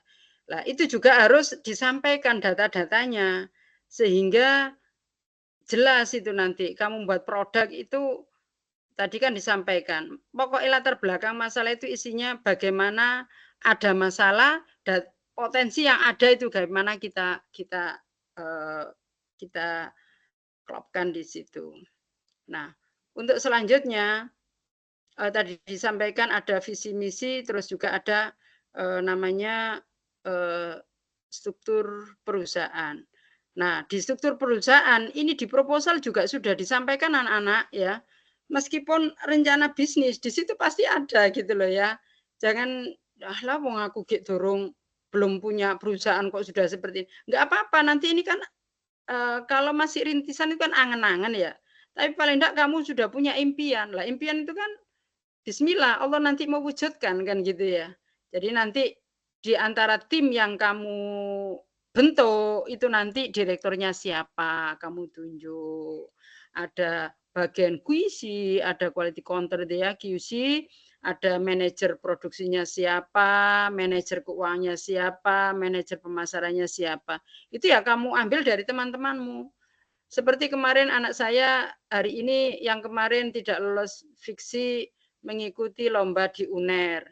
Nah, itu juga harus disampaikan data-datanya sehingga jelas itu nanti kamu buat produk itu tadi kan disampaikan. Pokoknya latar belakang masalah itu isinya bagaimana ada masalah dan potensi yang ada itu bagaimana kita klopkan di situ. Nah, untuk selanjutnya tadi disampaikan ada visi misi, terus juga ada namanya struktur perusahaan. Nah, di struktur perusahaan ini di proposal juga sudah disampaikan anak-anak ya. Meskipun rencana bisnis di situ pasti ada gitu loh ya. Jangan lah wong aku gek dorong belum punya perusahaan kok sudah seperti ini. Enggak apa-apa, nanti ini kan kalau masih rintisan itu kan angan-angan ya. Tapi paling enggak kamu sudah punya impian. Lah impian itu kan bismillah Allah nanti mewujudkan kan gitu ya. Jadi nanti di antara tim yang kamu bentuk itu nanti direkturnya siapa kamu tunjuk. Ada bagian QC, ada quality control ya QC, ada manajer produksinya siapa, manajer keuangannya siapa, manajer pemasarannya siapa. Itu ya kamu ambil dari teman-temanmu. Seperti kemarin anak saya hari ini yang kemarin tidak lolos fiksi mengikuti lomba di UNER.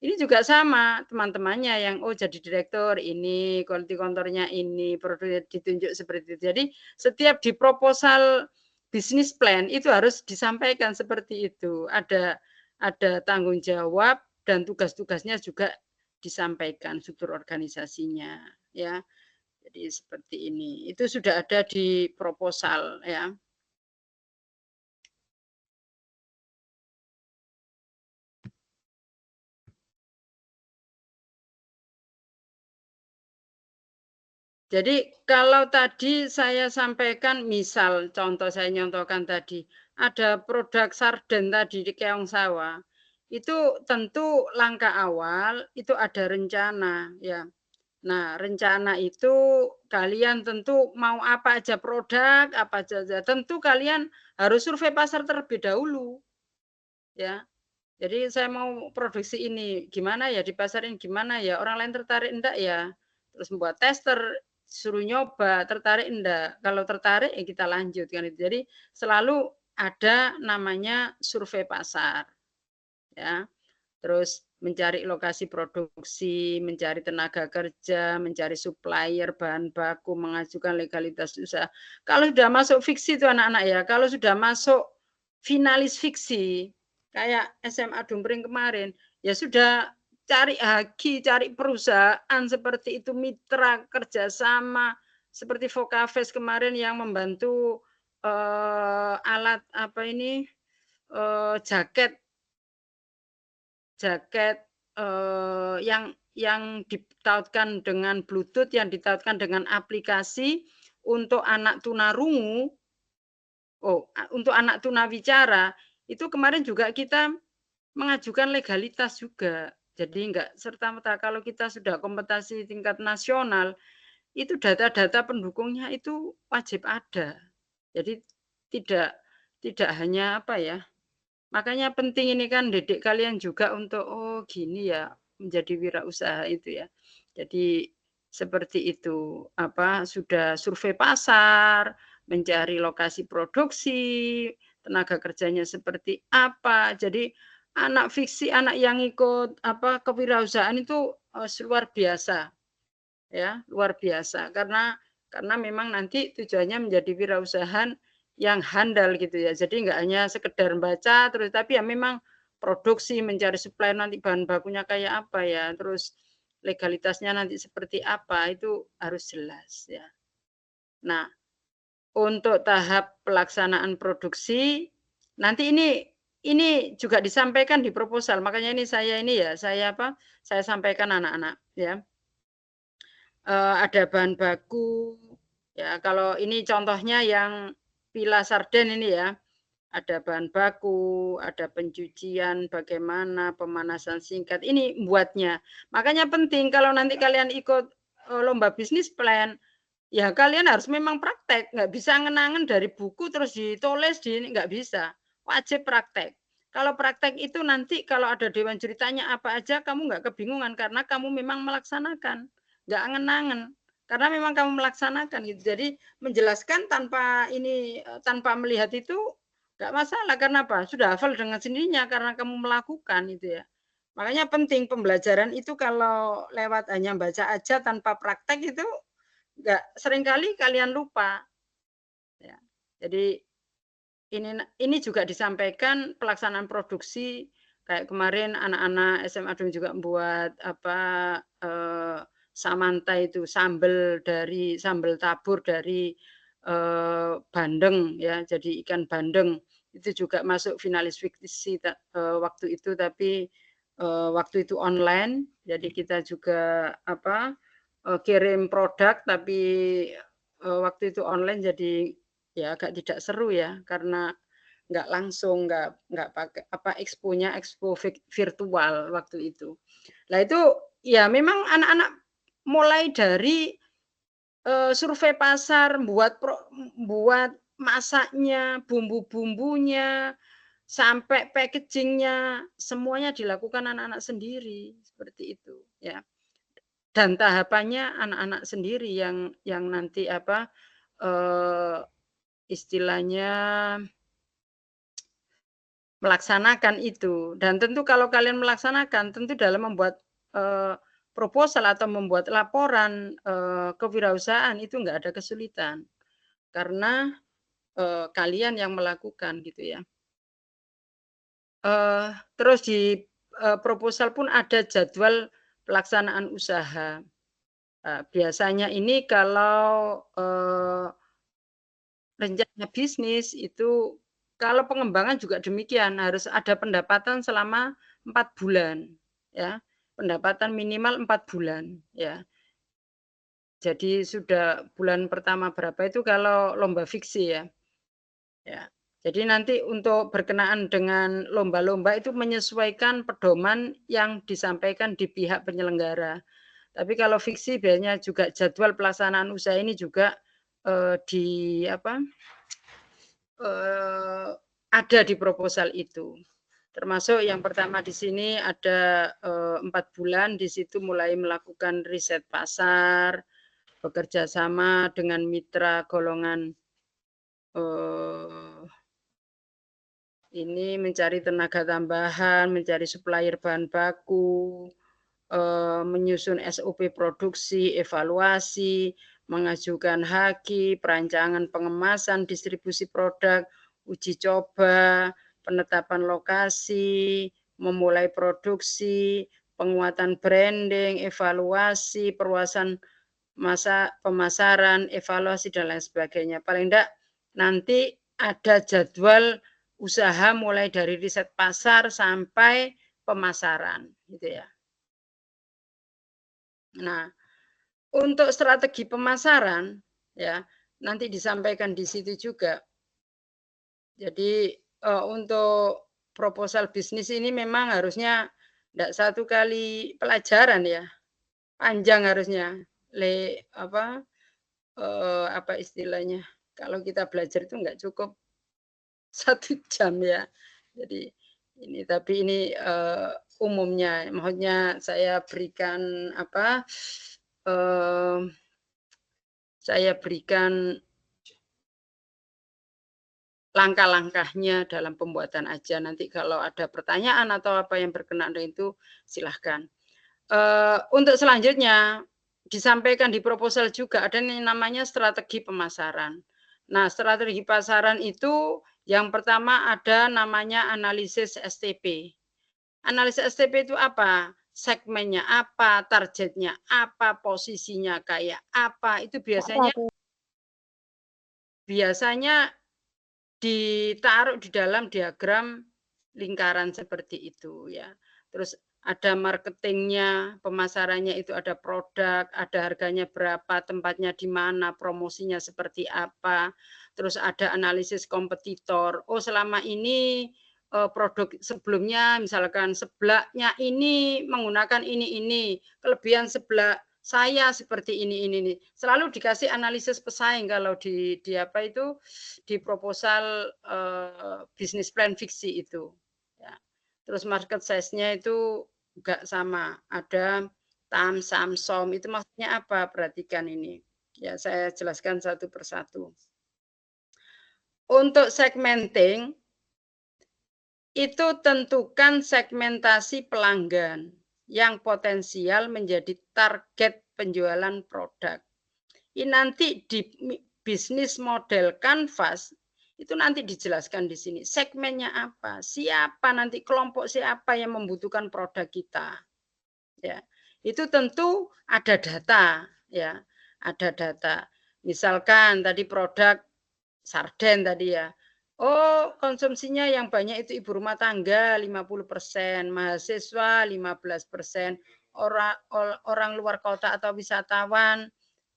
Ini juga sama teman-temannya yang jadi direktur ini, quality controlnya ini, produknya ditunjuk seperti itu. Jadi setiap di proposal bisnis plan itu harus disampaikan seperti itu. Ada tanggung jawab dan tugas-tugasnya juga disampaikan struktur organisasinya, ya. Jadi seperti ini. Itu sudah ada di proposal, ya. Jadi kalau tadi saya sampaikan, misal contoh saya nyontohkan tadi, ada produk sarden tadi di Keong Sawah, itu tentu langkah awal itu ada rencana, ya. Nah, rencana itu kalian tentu mau apa aja produk, apa aja, tentu kalian harus survei pasar terlebih dahulu, ya. Jadi saya mau produksi ini, gimana ya dipasarin, gimana ya orang lain tertarik enggak ya? Terus membuat tester, suruh nyoba, tertarik enggak? Kalau tertarik ya kita lanjut kan itu. Jadi selalu ada namanya survei pasar, ya. Terus mencari lokasi produksi, mencari tenaga kerja, mencari supplier, bahan baku, mengajukan legalitas usaha. Kalau sudah masuk fiksi itu anak-anak ya, kalau sudah masuk finalis fiksi, kayak SMA Dumpring kemarin, ya sudah cari haki, cari perusahaan seperti itu, mitra kerjasama, seperti Vokafes kemarin yang membantu alat apa ini, jaket yang ditautkan dengan Bluetooth, yang ditautkan dengan aplikasi untuk anak tunarungu, untuk anak tunawicara, itu kemarin juga kita mengajukan legalitas juga. Jadi enggak serta-merta kalau kita sudah kompetisi tingkat nasional, itu data-data pendukungnya itu wajib ada. Jadi tidak hanya apa ya, makanya penting ini kan didik kalian juga untuk gini ya menjadi wirausaha itu ya. Jadi seperti itu, sudah survei pasar, mencari lokasi produksi, tenaga kerjanya seperti apa. Jadi anak fiksi, anak yang ikut kewirausahaan itu luar biasa. Ya, luar biasa karena memang nanti tujuannya menjadi wirausahaan yang handal gitu ya. Jadi enggak hanya sekedar baca terus, tapi ya memang produksi, mencari supplier nanti bahan bakunya kayak apa ya, terus legalitasnya nanti seperti apa, itu harus jelas ya. Nah, untuk tahap pelaksanaan produksi nanti ini juga disampaikan di proposal. Makanya saya sampaikan anak-anak ya. Ada bahan baku ya, kalau ini contohnya yang Pila Sarden ini ya, ada bahan baku, ada pencucian, bagaimana pemanasan singkat, ini buatnya. Makanya penting kalau nanti kalian ikut lomba bisnis plan, ya kalian harus memang praktek, nggak bisa ngenangen dari buku terus ditulis nggak bisa, wajib praktek. Kalau praktek itu nanti kalau ada dewan ceritanya apa aja kamu nggak kebingungan karena kamu memang melaksanakan, nggak ngenangen. Karena memang kamu melaksanakan gitu. Jadi menjelaskan tanpa melihat itu nggak masalah. Karena apa? Sudah hafal dengan sendirinya karena kamu melakukan itu ya. Makanya penting pembelajaran itu kalau lewat hanya baca aja tanpa praktek itu nggak, seringkali kalian lupa. Ya. Jadi ini juga disampaikan pelaksanaan produksi kayak kemarin anak-anak SMA juga membuat samanta itu sambal tabur dari bandeng ya, jadi ikan bandeng itu juga masuk finalis fiksi waktu itu, tapi waktu itu online, jadi kita juga kirim produk tapi waktu itu online, jadi ya agak tidak seru ya karena nggak langsung, nggak pakai expo-nya expo virtual waktu itu. Nah itu ya memang anak-anak mulai dari survei pasar, buat masaknya, bumbu-bumbunya, sampai packagingnya, semuanya dilakukan anak-anak sendiri seperti itu ya. Dan tahapannya anak-anak sendiri yang nanti istilahnya melaksanakan itu. Dan tentu kalau kalian melaksanakan, tentu dalam membuat proposal atau membuat laporan kewirausahaan itu nggak ada kesulitan. Karena kalian yang melakukan gitu ya. Terus di proposal pun ada jadwal pelaksanaan usaha. Biasanya ini kalau rencana bisnis itu kalau pengembangan juga demikian, harus ada pendapatan selama 4 bulan ya. Pendapatan minimal 4 bulan ya. Jadi sudah bulan pertama berapa itu kalau lomba fiksi ya. Ya. Jadi nanti untuk berkenaan dengan lomba-lomba itu menyesuaikan pedoman yang disampaikan di pihak penyelenggara. Tapi kalau fiksi biasanya juga jadwal pelaksanaan usaha ini juga ada di proposal itu. Termasuk yang pertama di sini ada 4 bulan, di situ mulai melakukan riset pasar, bekerja sama dengan mitra golongan ini mencari tenaga tambahan, mencari supplier bahan baku, menyusun SOP produksi, evaluasi, mengajukan HAKI, perancangan pengemasan, distribusi produk, uji coba, penetapan lokasi, memulai produksi, penguatan branding, evaluasi, perluasan masa pemasaran, evaluasi dan lain sebagainya. Paling enggak nanti ada jadwal usaha mulai dari riset pasar sampai pemasaran gitu ya. Nah, untuk strategi pemasaran ya nanti disampaikan di situ juga. Jadi untuk proposal bisnis ini memang harusnya enggak satu kali pelajaran ya. Panjang harusnya. Apa istilahnya? Kalau kita belajar itu enggak cukup 1 jam ya. Jadi ini tapi ini umumnya, maksudnya saya berikan saya berikan langkah-langkahnya dalam pembuatan aja. Nanti kalau ada pertanyaan atau apa yang berkenaan dengan itu silahkan. Untuk selanjutnya disampaikan di proposal juga ada yang namanya strategi pemasaran. Nah, strategi pasaran itu yang pertama ada namanya analisis STP. Analisis STP itu apa? Segmennya apa, targetnya apa, posisinya kayak apa, itu biasanya ditaruh di dalam diagram lingkaran seperti itu ya. Terus ada marketingnya, pemasarannya itu ada produk, ada harganya berapa, tempatnya di mana, promosinya seperti apa. Terus ada analisis kompetitor. Oh selama ini produk sebelumnya misalkan sebelahnya ini menggunakan ini, kelebihan sebelah saya seperti ini. Selalu dikasih analisis pesaing kalau di apa itu di proposal bisnis plan fiksi itu. Ya. Terus market size-nya itu enggak sama. Ada TAM, SAM, SOM. Itu maksudnya apa? Perhatikan ini. Ya, saya jelaskan satu persatu. Untuk segmenting itu tentukan segmentasi pelanggan yang potensial menjadi target penjualan produk. Ini nanti di bisnis model kanvas itu nanti dijelaskan di sini. Segmennya apa? Siapa nanti kelompok siapa yang membutuhkan produk kita? Ya. Itu tentu ada data, ya. Ada data. Misalkan tadi produk sarden tadi ya. Oh, konsumsinya yang banyak itu ibu rumah tangga 50%, mahasiswa 15%, orang luar kota atau wisatawan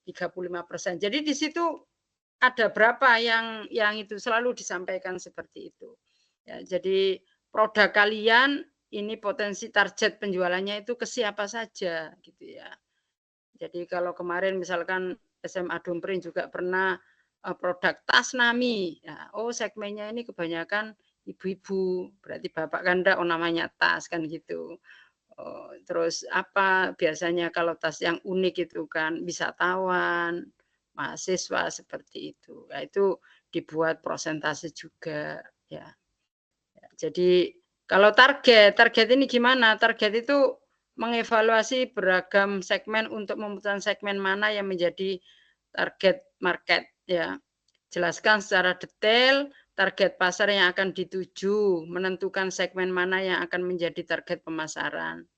35%. Jadi di situ ada berapa yang itu selalu disampaikan seperti itu. Ya, jadi produk kalian ini potensi target penjualannya itu ke siapa saja gitu ya. Jadi kalau kemarin misalkan SMA Domprin juga pernah produk tas Nami. Ya, oh segmennya ini kebanyakan ibu-ibu, berarti bapak kan enggak, oh namanya tas kan gitu. Oh, terus apa biasanya kalau tas yang unik itu kan wisatawan, mahasiswa seperti itu. Nah, itu dibuat prosentase juga ya. Jadi kalau target ini gimana? Target itu mengevaluasi beragam segmen untuk memutuskan segmen mana yang menjadi target market ya. Jelaskan secara detail target pasar yang akan dituju, menentukan segmen mana yang akan menjadi target pemasaran.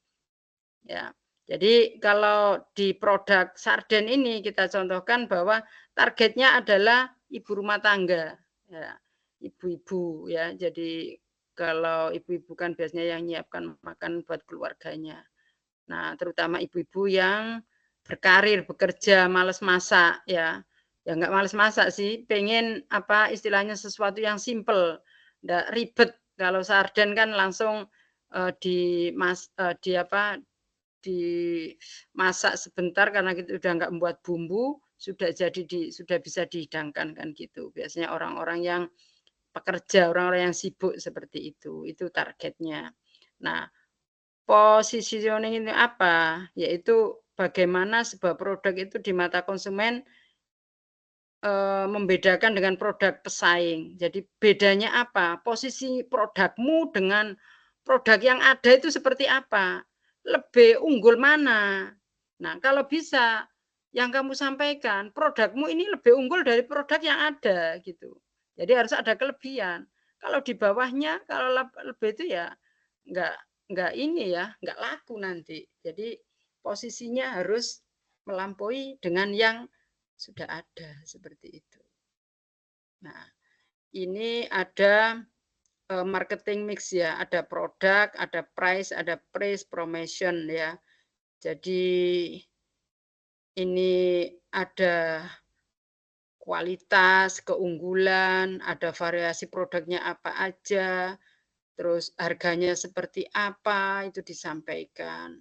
Ya. Jadi kalau di produk sarden ini kita contohkan bahwa targetnya adalah ibu rumah tangga, ya, ibu-ibu ya. Jadi kalau ibu-ibu kan biasanya yang menyiapkan makan buat keluarganya. Nah, terutama ibu-ibu yang berkarir, bekerja, males masak ya. Ya nggak males masak sih, pengen apa istilahnya sesuatu yang simple, nggak ribet. Kalau sarden kan langsung dimasak sebentar karena kita udah nggak membuat bumbu, sudah bisa dihidangkan kan gitu. Biasanya orang-orang yang pekerja, orang-orang yang sibuk seperti itu targetnya. Nah, positioning itu apa? Yaitu bagaimana sebuah produk itu di mata konsumen membedakan dengan produk pesaing. Jadi bedanya apa? Posisi produkmu dengan produk yang ada itu seperti apa? Lebih unggul mana? Nah, kalau bisa yang kamu sampaikan, produkmu ini lebih unggul dari produk yang ada gitu. Jadi harus ada kelebihan. Kalau di bawahnya, kalau lebih itu ya enggak ini ya, enggak laku nanti. Jadi posisinya harus melampaui dengan yang sudah ada seperti itu. Nah, ini ada marketing mix ya, ada produk, ada price, promotion ya. Jadi ini ada kualitas, keunggulan, ada variasi produknya apa aja, terus harganya seperti apa itu disampaikan.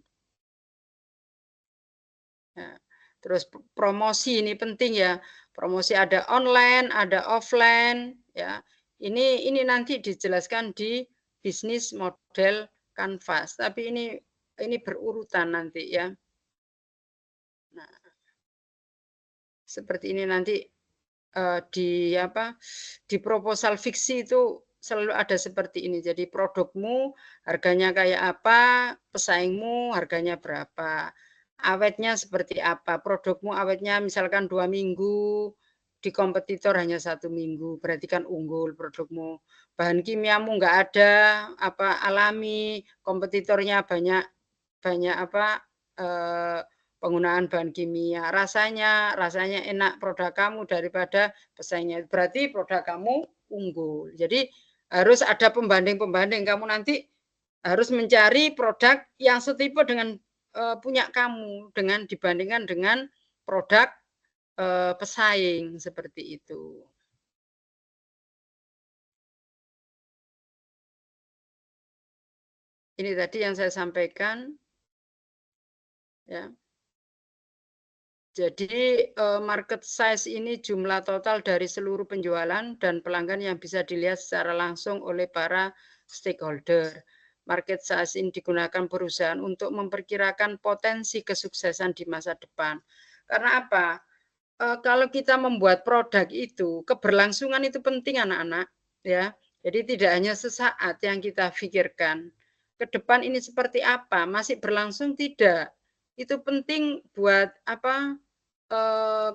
Nah, terus promosi ini penting ya. Promosi ada online, ada offline ya. Ini nanti dijelaskan di bisnis model Canvas. Tapi ini berurutan nanti ya. Nah, seperti ini nanti di proposal fiksi itu selalu ada seperti ini. Jadi produkmu harganya kayak apa, pesaingmu harganya berapa, awetnya seperti apa, produkmu awetnya misalkan 2 minggu, di kompetitor hanya 1 minggu, berarti kan unggul produkmu. Bahan kimiamu nggak ada, alami, kompetitornya banyak penggunaan bahan kimia. Rasanya enak produk kamu daripada pesaingnya. Berarti produk kamu unggul. Jadi harus ada pembanding-pembanding. Kamu nanti harus mencari produk yang setipe dengan punya kamu, dengan dibandingkan dengan produk pesaing seperti itu. Ini tadi yang saya sampaikan. Ya. Jadi market size ini jumlah total dari seluruh penjualan dan pelanggan yang bisa dilihat secara langsung oleh para stakeholder. Market size ini digunakan perusahaan untuk memperkirakan potensi kesuksesan di masa depan. Karena apa? Kalau kita membuat produk itu, keberlangsungan itu penting anak-anak. Ya. Jadi tidak hanya sesaat yang kita pikirkan. Ke depan ini seperti apa? Masih berlangsung tidak? Itu penting buat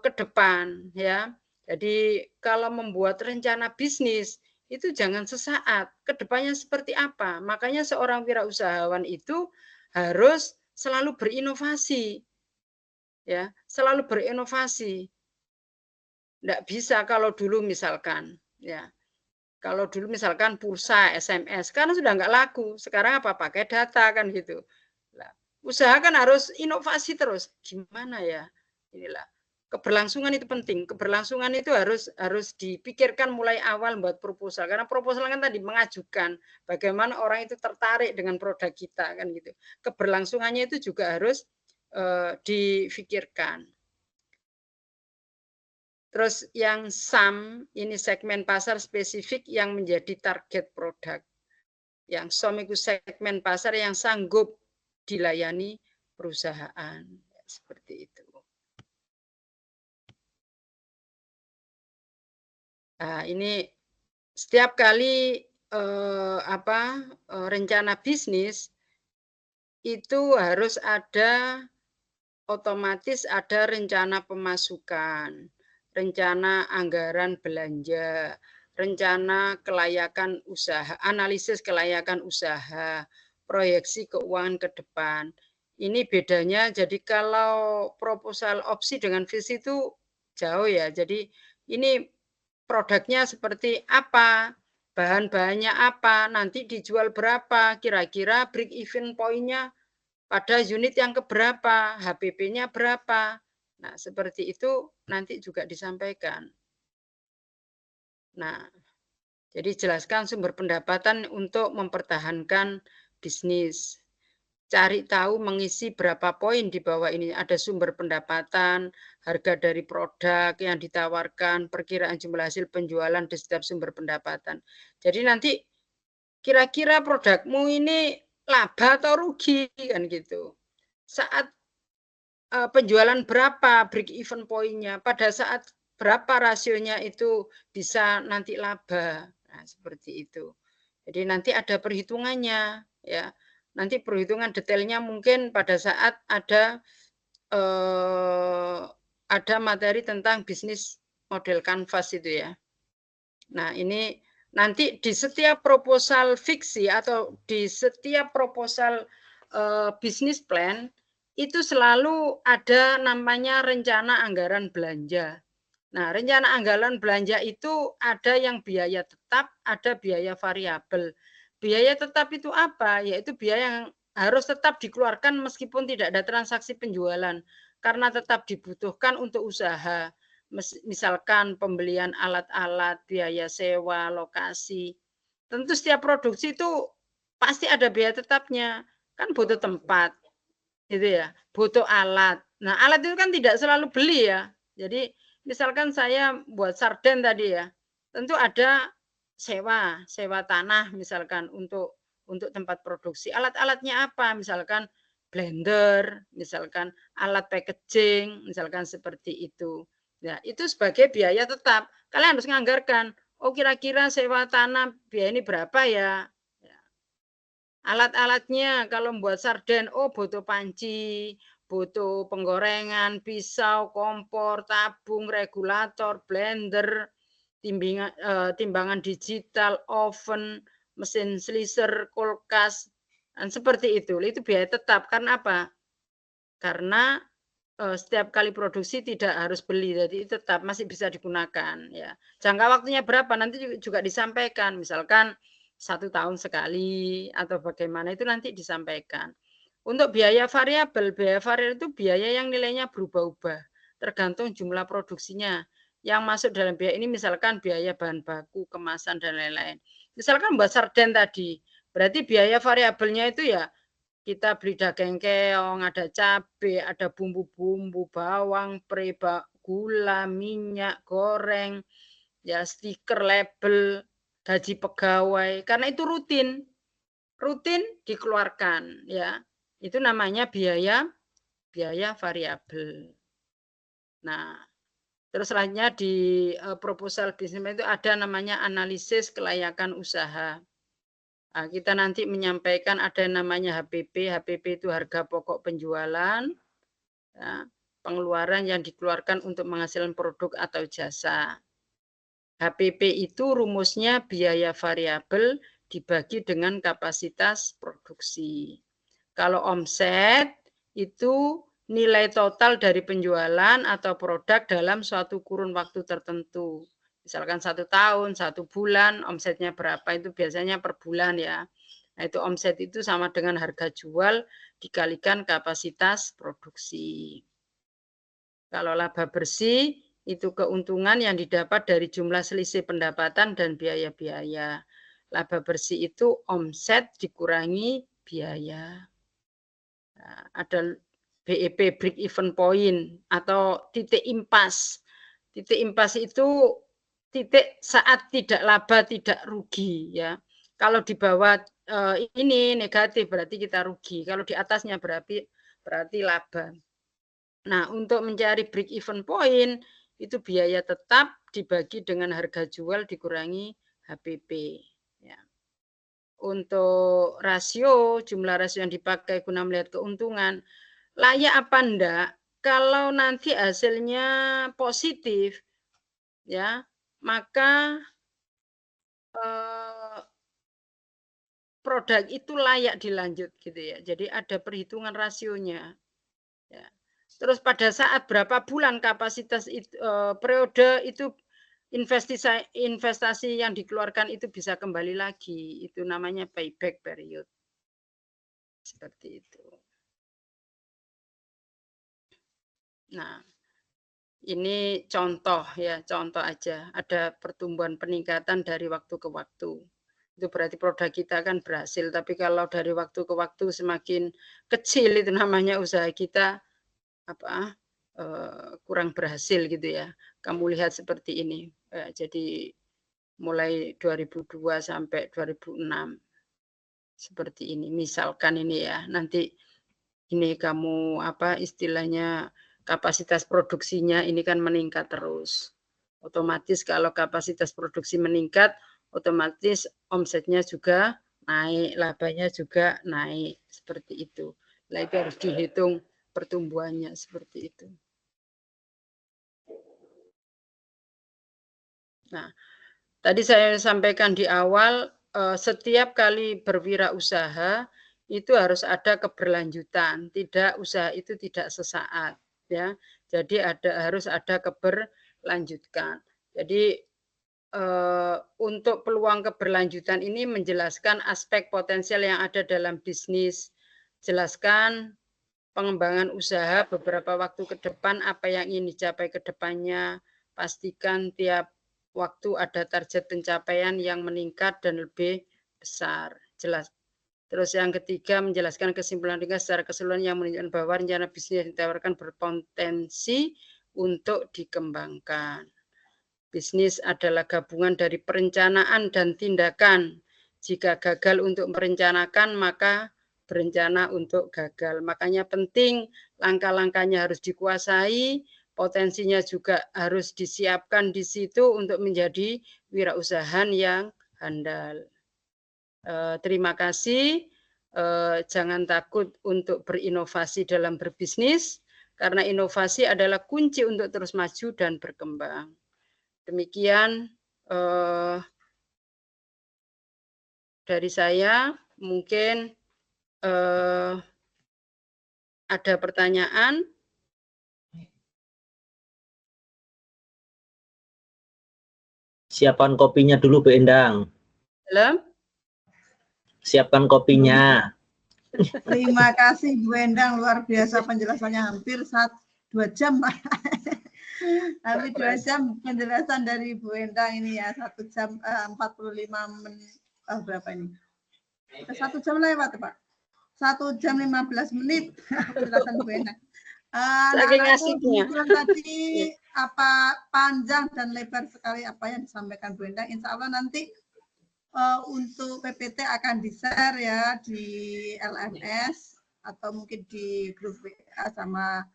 ke depan ya. Jadi kalau membuat rencana bisnis itu jangan sesaat, ke depannya seperti apa. Makanya seorang wirausahawan itu harus selalu berinovasi. Ya, selalu berinovasi. Enggak bisa kalau dulu misalkan ya. Kalau dulu misalkan pulsa, SMS, karena sudah enggak laku. Sekarang apa? Pakai data kan gitu. Nah, usaha kan harus inovasi terus. Gimana ya? Inilah. Keberlangsungan itu penting. Keberlangsungan itu harus dipikirkan mulai awal buat proposal. Karena proposal kan tadi mengajukan bagaimana orang itu tertarik dengan produk kita kan gitu. Keberlangsungannya itu juga harus difikirkan. Terus yang SAM, ini segmen pasar spesifik yang menjadi target produk. Yang SOM itu segmen pasar yang sanggup dilayani perusahaan. Seperti itu. Nah, ini setiap kali rencana bisnis itu harus ada otomatis ada rencana pemasukan, rencana anggaran belanja, rencana kelayakan usaha, analisis kelayakan usaha, proyeksi keuangan ke depan. Ini bedanya, jadi kalau proposal opsi dengan visi itu jauh ya. Jadi ini produknya seperti apa, bahan-bahannya apa, nanti dijual berapa, kira-kira break even point-nya pada unit yang keberapa, HPP-nya berapa. Nah, seperti itu nanti juga disampaikan. Nah, jadi jelaskan sumber pendapatan untuk mempertahankan bisnis. Cari tahu mengisi berapa poin di bawah ini. Ada sumber pendapatan, harga dari produk yang ditawarkan, perkiraan jumlah hasil penjualan di setiap sumber pendapatan. Jadi nanti kira-kira produkmu ini laba atau rugi kan gitu. Saat penjualan berapa break even point-nya, pada saat berapa rasionya itu bisa nanti laba. Nah, seperti itu. Jadi nanti ada perhitungannya ya. Nanti perhitungan detailnya mungkin pada saat ada materi tentang bisnis model kanvas itu ya. Nah, ini nanti di setiap proposal fiksi atau di setiap proposal bisnis plan itu selalu ada namanya rencana anggaran belanja. Nah, rencana anggaran belanja itu ada yang biaya tetap, ada biaya variabel. Biaya tetap itu apa? Yaitu biaya yang harus tetap dikeluarkan meskipun tidak ada transaksi penjualan, karena tetap dibutuhkan untuk usaha. Misalkan pembelian alat-alat, biaya sewa, lokasi. Tentu setiap produksi itu pasti ada biaya tetapnya. Kan butuh tempat, gitu ya, butuh alat. Nah, alat itu kan tidak selalu beli ya. Jadi misalkan saya buat sarden tadi ya, tentu ada sewa tanah misalkan untuk tempat produksi. Alat-alatnya apa? Misalkan blender, misalkan alat packaging, misalkan seperti itu. Ya, itu sebagai biaya tetap. Kalian harus menganggarkan, oh kira-kira sewa tanah biaya ini berapa ya? Alat-alatnya kalau membuat sarden, oh butuh panci, butuh penggorengan, pisau, kompor, tabung, regulator, blender, timbangan digital, oven, mesin slicer, kulkas, dan seperti itu. Itu biaya tetap. Karena apa? Karena setiap kali produksi tidak harus beli, jadi tetap masih bisa digunakan. Ya, jangka waktunya berapa nanti juga disampaikan. Misalkan 1 tahun sekali atau bagaimana itu nanti disampaikan. Untuk biaya variabel itu biaya yang nilainya berubah-ubah tergantung jumlah produksinya. Yang masuk dalam biaya ini misalkan biaya bahan baku, kemasan dan lain-lain. Misalkan buat sarden tadi, berarti biaya variabelnya itu ya kita beli daging keong, ada cabai, ada bumbu-bumbu, bawang, pre, gula, minyak, goreng, ya stiker, label, gaji pegawai. Karena itu rutin dikeluarkan ya. Itu namanya biaya variabel. Nah, terus selanjutnya di proposal bisnis itu ada namanya analisis kelayakan usaha. Nah, kita nanti menyampaikan ada yang namanya HPP. HPP itu harga pokok penjualan, ya, pengeluaran yang dikeluarkan untuk menghasilkan produk atau jasa. HPP itu rumusnya biaya variabel dibagi dengan kapasitas produksi. Kalau omset itu nilai total dari penjualan atau produk dalam suatu kurun waktu tertentu. Misalkan 1 tahun, 1 bulan, omsetnya berapa itu biasanya per bulan ya. Nah, itu omset itu sama dengan harga jual dikalikan kapasitas produksi. Kalau laba bersih itu keuntungan yang didapat dari jumlah selisih pendapatan dan biaya-biaya. Laba bersih itu omset dikurangi biaya. Nah, ada BEP, break even point, atau titik impas. Titik impas itu titik saat tidak laba, tidak rugi ya. Kalau di bawah ini negatif berarti kita rugi. Kalau di atasnya berarti laba. Nah, untuk mencari break even point itu biaya tetap dibagi dengan harga jual dikurangi HPP. Ya. untuk rasio, jumlah rasio yang dipakai guna melihat keuntungan, layak apa enggak? Kalau nanti hasilnya positif, ya, maka produk itu layak dilanjut gitu ya. Jadi ada perhitungan rasionya. Ya. Terus pada saat berapa bulan kapasitas itu, periode itu investasi yang dikeluarkan itu bisa kembali lagi. Itu namanya payback period. Seperti itu. Nah, ini contoh ya, contoh aja. Ada pertumbuhan peningkatan dari waktu ke waktu. Itu berarti produk kita kan berhasil. Tapi kalau dari waktu ke waktu semakin kecil itu namanya usaha kita apa kurang berhasil gitu ya. Kamu lihat seperti ini. Jadi mulai 2002 sampai 2006 seperti ini. Misalkan ini ya, nanti ini kamu apa istilahnya kapasitas produksinya ini kan meningkat terus. Otomatis kalau kapasitas produksi meningkat, otomatis omsetnya juga naik, labanya juga naik seperti itu. Lagi harus dihitung pertumbuhannya seperti itu. Nah, tadi saya sampaikan di awal, setiap kali berwirausaha itu harus ada keberlanjutan, tidak usaha itu tidak sesaat, ya. Jadi harus ada keberlanjutan. Jadi untuk peluang keberlanjutan ini menjelaskan aspek potensial yang ada dalam bisnis, jelaskan pengembangan usaha beberapa waktu ke depan, apa yang ingin dicapai ke depannya, pastikan tiap waktu ada target pencapaian yang meningkat dan lebih besar. Jelas. Terus yang ketiga, menjelaskan kesimpulan ringkas secara keseluruhan yang menunjukkan bahwa rencana bisnis yang ditawarkan berpotensi untuk dikembangkan. Bisnis adalah gabungan dari perencanaan dan tindakan. Jika gagal untuk merencanakan, maka berencana untuk gagal. Makanya penting langkah-langkahnya harus dikuasai, potensinya juga harus disiapkan di situ untuk menjadi wirausahaan yang handal. Terima kasih. Jangan takut untuk berinovasi dalam berbisnis, karena inovasi adalah kunci untuk terus maju dan berkembang. Demikian dari saya, mungkin ada pertanyaan. Siapkan kopinya dulu, Bu Endang. Halo? Siapkan kopinya. Terima kasih Bu Endang, luar biasa penjelasannya, hampir 2 jam Pak. Hampir 2 jam penjelasan dari Bu Endang ini ya, 1 jam 45 menit. Berapa ini? 1 jam lewat Pak. 1 jam 15 menit penjelasan Bu Endang. Anak-anakku kebetulan tadi apa panjang dan lebar sekali apa yang disampaikan Bu Endang. Insya Allah nanti untuk PPT akan di-share ya di LMS atau mungkin di grup WA sama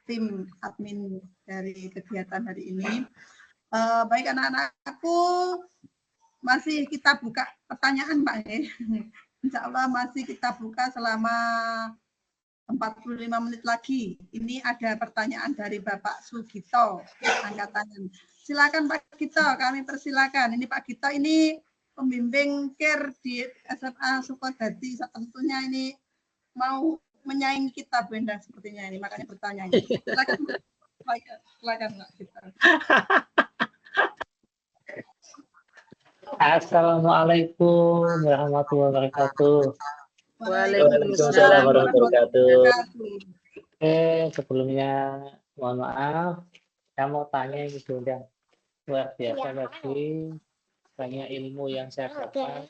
tim admin dari kegiatan hari ini. Baik anak-anakku, masih kita buka pertanyaan Pak. Insya Allah masih kita buka selama 45 menit lagi. Ini ada pertanyaan dari Bapak Sugito, angkat tangan. Silakan Pak Gito, kami persilakan. Ini Pak Gito ini pembimbing KIR di SMA Sukodadi. Tentunya ini mau menyaingi kita Bu Endang sepertinya ini, makanya bertanya. Silakan Pak Gito. Assalamualaikum warahmatullahi wabarakatuh. Waalaikumsalam warahmatullahi wabarakatuh. Sebelumnya mohon maaf, saya mau tanya ini sudah luar biasa lagi, banyak ilmu yang saya dapat.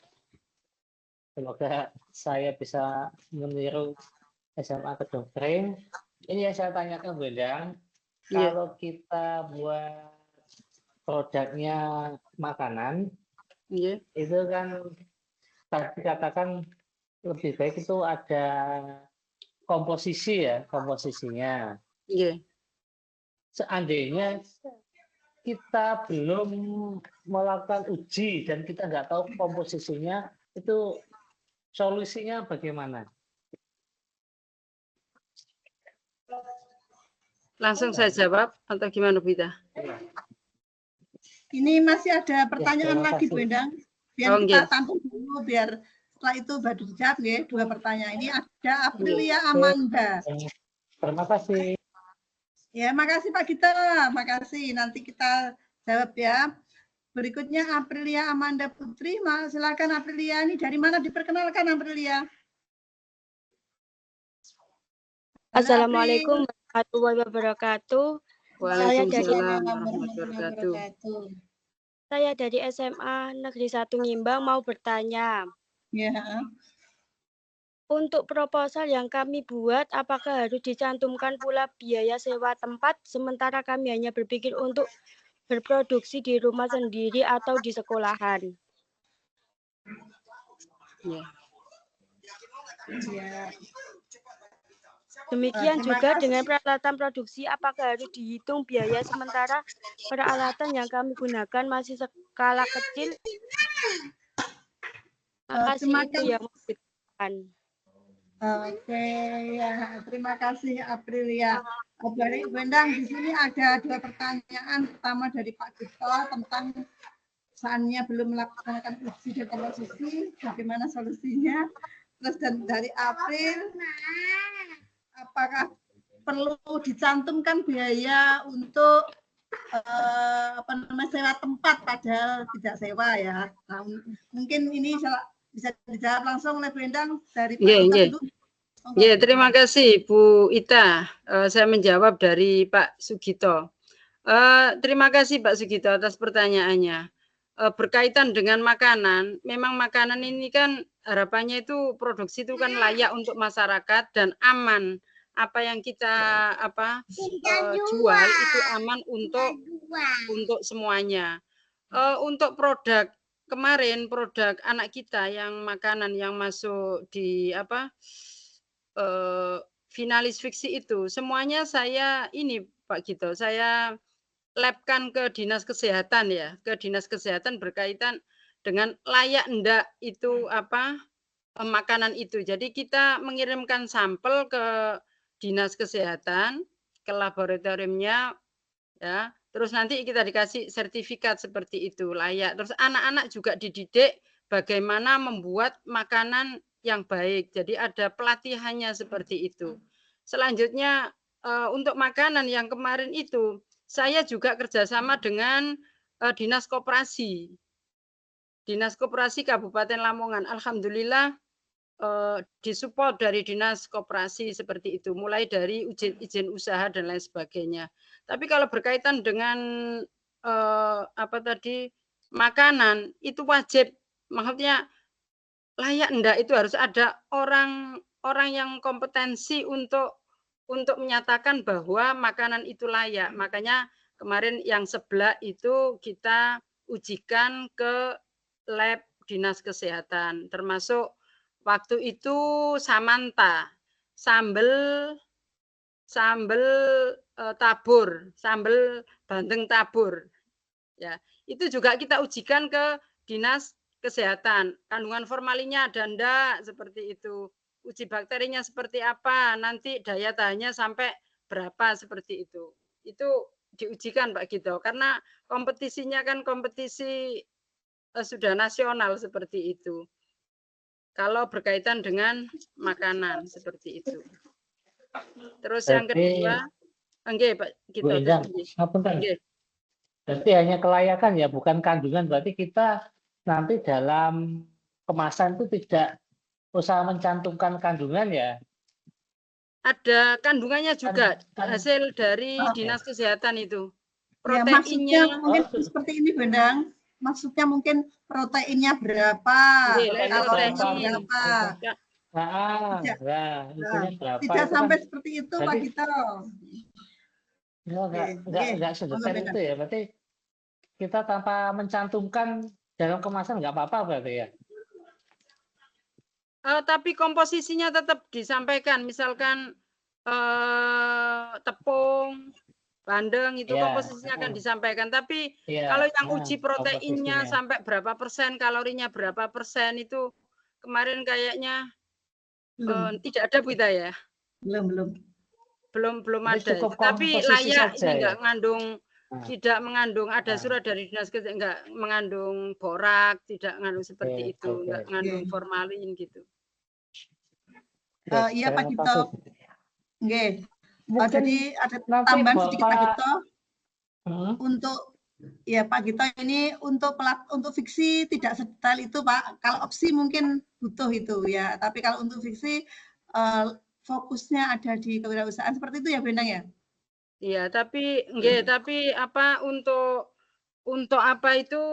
Semoga saya bisa meniru SMA kedokteran. Ini yang saya tanyakan Bu Endang, kalau kita buat produknya makanan, itu kan tadi katakan lebih baik itu ada komposisinya. Seandainya kita belum melakukan uji dan kita nggak tahu komposisinya, Itu solusinya bagaimana? Langsung saya jawab atau gimana Bu Ita? Ini masih ada pertanyaan terima lagi kasih. Bu Endang. Biar Oh, kita nggih. tampung dulu, biar setelah itu baru dijawab ya, 2 pertanyaan. Ini ada Aprilia Oke. Amanda. Terima kasih. Ya, makasih Pak Gita. Makasih. Nanti kita jawab ya. Berikutnya Aprilia Amanda Putri. Silakan Aprilia. Ini dari mana diperkenalkan Aprilia? Halo, Assalamualaikum warahmatullahi wabarakatuh. Waalaikumsalam warahmatullahi wabarakatuh. Saya dari SMA Negeri 1 Ngimbang mau bertanya. Ya. Untuk proposal yang kami buat, apakah harus dicantumkan pula biaya sewa tempat, sementara kami hanya berpikir untuk berproduksi di rumah sendiri atau di sekolahan? Ya. Ya. Demikian Terima juga kasih. dengan peralatan produksi, apakah harus dihitung biaya sementara peralatan yang kami gunakan masih skala kecil? Terima kasih, Terima itu kasih. yang mau ditanyakan. Oke, ya, terima kasih Aprilia. Dari Bu Endang, di sini ada 2 pertanyaan. Pertama dari Pak Gito tentang saatnya belum melaksanakan uji dan komposisi, bagaimana solusinya? Terus dan dari April, apakah perlu dicantumkan biaya untuk sewa tempat padahal tidak sewa ya? Nah, mungkin ini bisa dijawab langsung oleh Bu Endang dari Pak Gito dulu. Ya, terima kasih Bu Ita. Saya menjawab dari Pak Sugito. Terima kasih Pak Sugito atas pertanyaannya. Berkaitan dengan makanan, memang makanan ini kan harapannya itu produksi itu kan layak untuk masyarakat dan aman. Apa yang kita jual itu aman untuk semuanya. Untuk produk kemarin, produk anak kita yang makanan yang masuk di finalis fiksi itu semuanya saya ini Pak Gito, saya labkan ke dinas kesehatan ya, ke dinas kesehatan berkaitan dengan layak enggak itu makanan itu. Jadi kita mengirimkan sampel ke dinas kesehatan, ke laboratoriumnya ya. Terus nanti kita dikasih sertifikat seperti itu layak. Terus anak-anak juga dididik bagaimana membuat makanan yang baik. Jadi ada pelatihannya seperti itu. Selanjutnya untuk makanan yang kemarin itu saya juga kerjasama dengan Dinas Koperasi. Dinas Koperasi Kabupaten Lamongan. Alhamdulillah disupport dari Dinas Koperasi seperti itu. Mulai dari izin usaha dan lain sebagainya. Tapi kalau berkaitan dengan makanan itu wajib, maksudnya layak enggak itu harus ada orang yang kompetensi untuk menyatakan bahwa makanan itu layak. Makanya kemarin yang sebelah itu kita ujikan ke lab dinas kesehatan, termasuk waktu itu Samanta, sambel tabur, sambel bandeng tabur. Ya, itu juga kita ujikan ke dinas kesehatan. Kandungan formalinnya ada enggak seperti itu. Uji bakterinya seperti apa, nanti daya tahannya sampai berapa seperti itu. Itu diujikan Pak Gito karena kompetisinya kan kompetisi sudah nasional seperti itu. Kalau berkaitan dengan makanan seperti itu. Terus yang kedua, enggak Pak Gito. Berarti hanya kelayakan ya, bukan kandungan. Berarti kita nanti dalam kemasan itu tidak usah mencantumkan kandungan ya? Ada kandungannya juga, hasil dari dinas kesehatan itu. Proteinnya ya, mungkin seperti ini Bendang. Maksudnya mungkin proteinnya berapa, kalorinya berapa. Tidak sampai seperti itu Pak Gito. Enggak sedetail itu ya. Berarti kita tanpa mencantumkan dalam kemasan nggak apa-apa berarti ya? Tapi komposisinya tetap disampaikan. Misalkan tepung, bandeng itu komposisinya akan disampaikan. Tapi kalau yang uji proteinnya sampai berapa persen, kalorinya berapa persen itu kemarin kayaknya Belum, tidak ada Bu Ita ya? belum. Belum Jadi ada. cukup Tapi komposisi layak saja ini ya? enggak mengandung, Nah, tidak mengandung ada nah, surat dari dinas kesehatan, enggak mengandung borak, tidak mengandung seperti itu, oke. enggak mengandung formalin gitu. Iya Pak Terima Gito. kasih. Nggih. Mungkin Jadi ada nanti tambahan sedikit Pak Bapak Gito untuk ya Pak Gito ini untuk fiksi tidak sedetail itu Pak. Kalau opsi mungkin butuh itu ya, tapi kalau untuk fiksi fokusnya ada di kewirausahaan seperti itu ya Bu Endang ya? Iya, tapi nggih, tapi apa untuk apa itu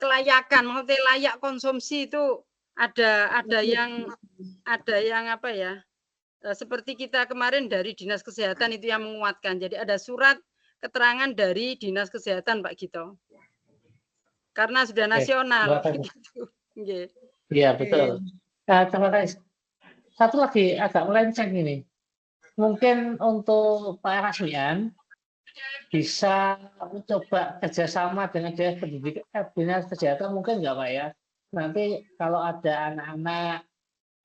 kelayakan, maksudnya layak konsumsi itu ada yang apa ya? Seperti kita kemarin dari Dinas Kesehatan itu yang menguatkan. Jadi ada surat keterangan dari Dinas Kesehatan Pak Gito. Karena sudah nasional gitu. Nggih. Iya, betul. Terima kasih. Satu lagi agak melenceng ini. Mungkin untuk Pak Rasmian bisa mencoba kerjasama dengan Dinas Kesehatan mungkin nggak Pak ya? Nanti kalau ada anak-anak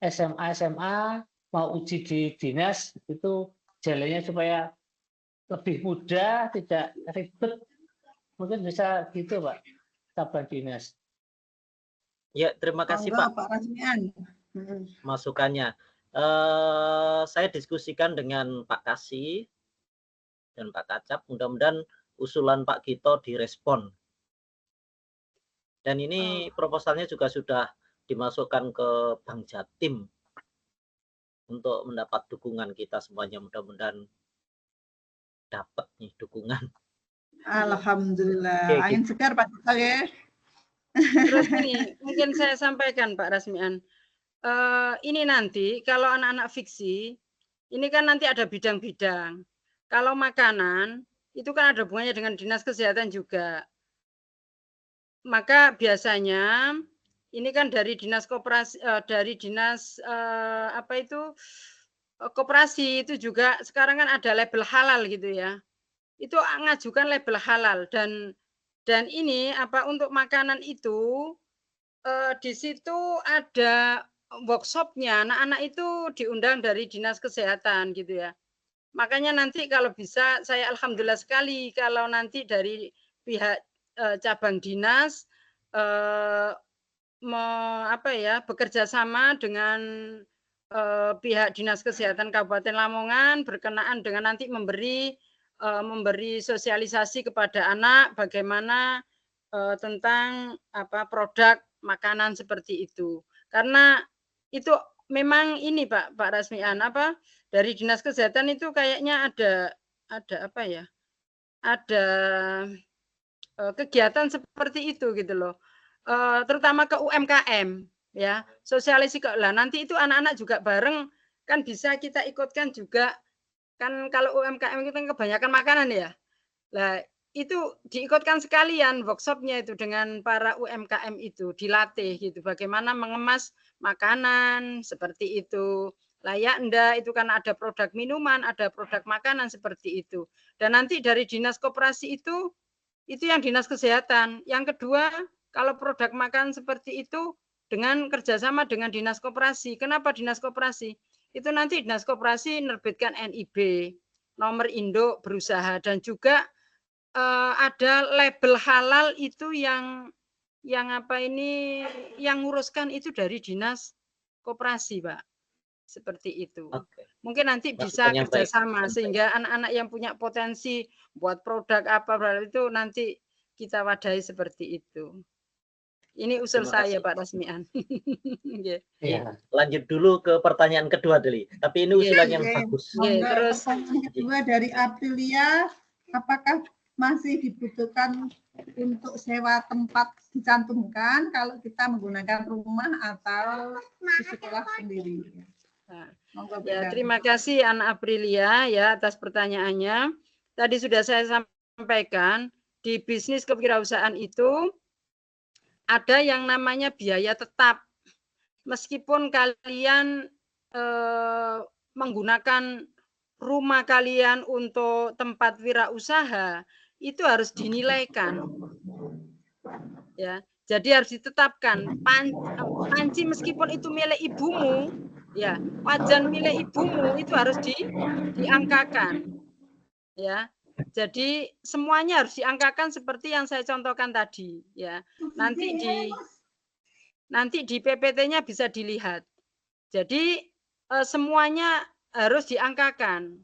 SMA mau uji di dinas itu jalannya supaya lebih mudah, tidak ribet. Mungkin bisa gitu Pak, cabang dinas. Ya, terima kasih Pak. Pak Rasmian. Masukannya. Saya diskusikan dengan Pak Kasih dan Pak Kacap. Mudah-mudahan usulan Pak Gito direspon. Dan ini proposalnya juga sudah dimasukkan ke Bank Jatim untuk mendapat dukungan kita semuanya. Mudah-mudahan dapat nih dukungan. Alhamdulillah. Angin segar Pak Gito ya. Terus ini mungkin saya sampaikan Pak Rasmian. Ini nanti kalau anak-anak fiksi, ini kan nanti ada bidang-bidang. Kalau makanan, itu kan ada hubungannya dengan Dinas Kesehatan juga. Maka biasanya ini kan dari Dinas Koperasi, dari Dinas Koperasi itu juga sekarang kan ada label halal gitu ya. Itu ngajukan label halal dan ini untuk makanan itu di situ ada workshopnya, anak-anak itu diundang dari Dinas Kesehatan gitu ya. Makanya nanti kalau bisa, saya alhamdulillah sekali kalau nanti dari pihak cabang dinas bekerja sama dengan pihak Dinas Kesehatan Kabupaten Lamongan berkenaan dengan nanti memberi sosialisasi kepada anak bagaimana tentang produk makanan seperti itu. Karena itu memang ini Pak Rasmian dari Dinas Kesehatan itu kayaknya ada kegiatan seperti itu gitu loh. Terutama ke UMKM ya. Sosialisasi lah nanti itu anak-anak juga bareng kan bisa kita ikutkan juga. Kan kalau UMKM itu kan kebanyakan makanan ya. Lah itu diikutkan sekalian workshopnya itu dengan para UMKM itu dilatih gitu bagaimana mengemas makanan seperti itu layak enggak itu kan ada produk minuman ada produk makanan seperti itu dan nanti dari Dinas Koperasi itu yang Dinas Kesehatan yang kedua kalau produk makan seperti itu dengan kerjasama dengan Dinas Koperasi kenapa Dinas Koperasi itu nanti Dinas Koperasi menerbitkan NIB nomor induk berusaha dan juga ada label halal itu yang nguruskan itu dari Dinas Koperasi, Pak. Seperti itu. Oke. Mungkin nanti bisa kerjasama sehingga anak-anak yang punya potensi buat produk itu nanti kita wadahi seperti itu. Ini usul saya, Pak Rasmian. Ya. Lanjut dulu ke pertanyaan kedua, Deli. Tapi ini usulan yang bagus. Terus pertanyaan kedua dari Aprilia, apakah masih dibutuhkan untuk sewa tempat dicantumkan kalau kita menggunakan rumah atau di sekolah sendiri? Ya, terima kasih Ana Aprilia ya atas pertanyaannya. Tadi sudah saya sampaikan di bisnis kewirausahaan itu ada yang namanya biaya tetap. Meskipun kalian menggunakan rumah kalian untuk tempat wirausaha, itu harus dinilaikan. Ya, Jadi harus ditetapkan panci meskipun itu milik ibumu, ya wajan milik ibumu itu harus diangkakan, ya. Jadi semuanya harus diangkakan seperti yang saya contohkan tadi, ya. Nanti di PPT-nya bisa dilihat. Jadi semuanya harus diangkakan.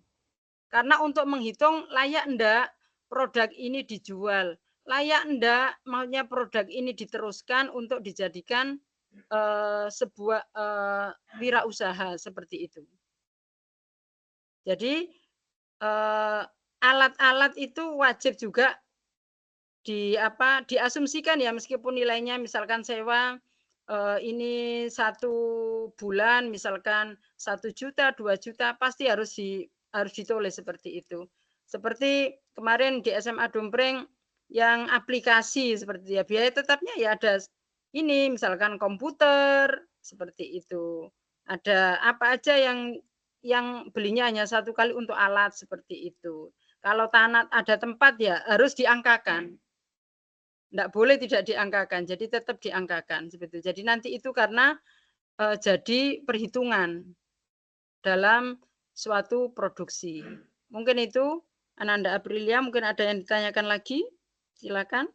Karena untuk menghitung layak enggak produk ini dijual, layak enggak maksudnya produk ini diteruskan untuk dijadikan sebuah wirausaha seperti itu. Jadi alat-alat itu wajib juga diasumsikan ya, meskipun nilainya misalkan sewa ini 1 bulan misalkan 1 juta, 2 juta, pasti harus ditulis seperti itu. Seperti kemarin di SMA Dumpreng yang aplikasi seperti ya, biaya tetapnya ya ada ini misalkan komputer seperti itu. Ada apa aja yang belinya hanya 1 kali untuk alat seperti itu. Kalau tanah ada tempat ya harus diangkakan. Enggak boleh tidak diangkakan, jadi tetap diangkakan seperti itu. Jadi nanti itu karena jadi perhitungan dalam suatu produksi. Mungkin itu Ananda Aprilia, mungkin ada yang ditanyakan lagi? Silakan.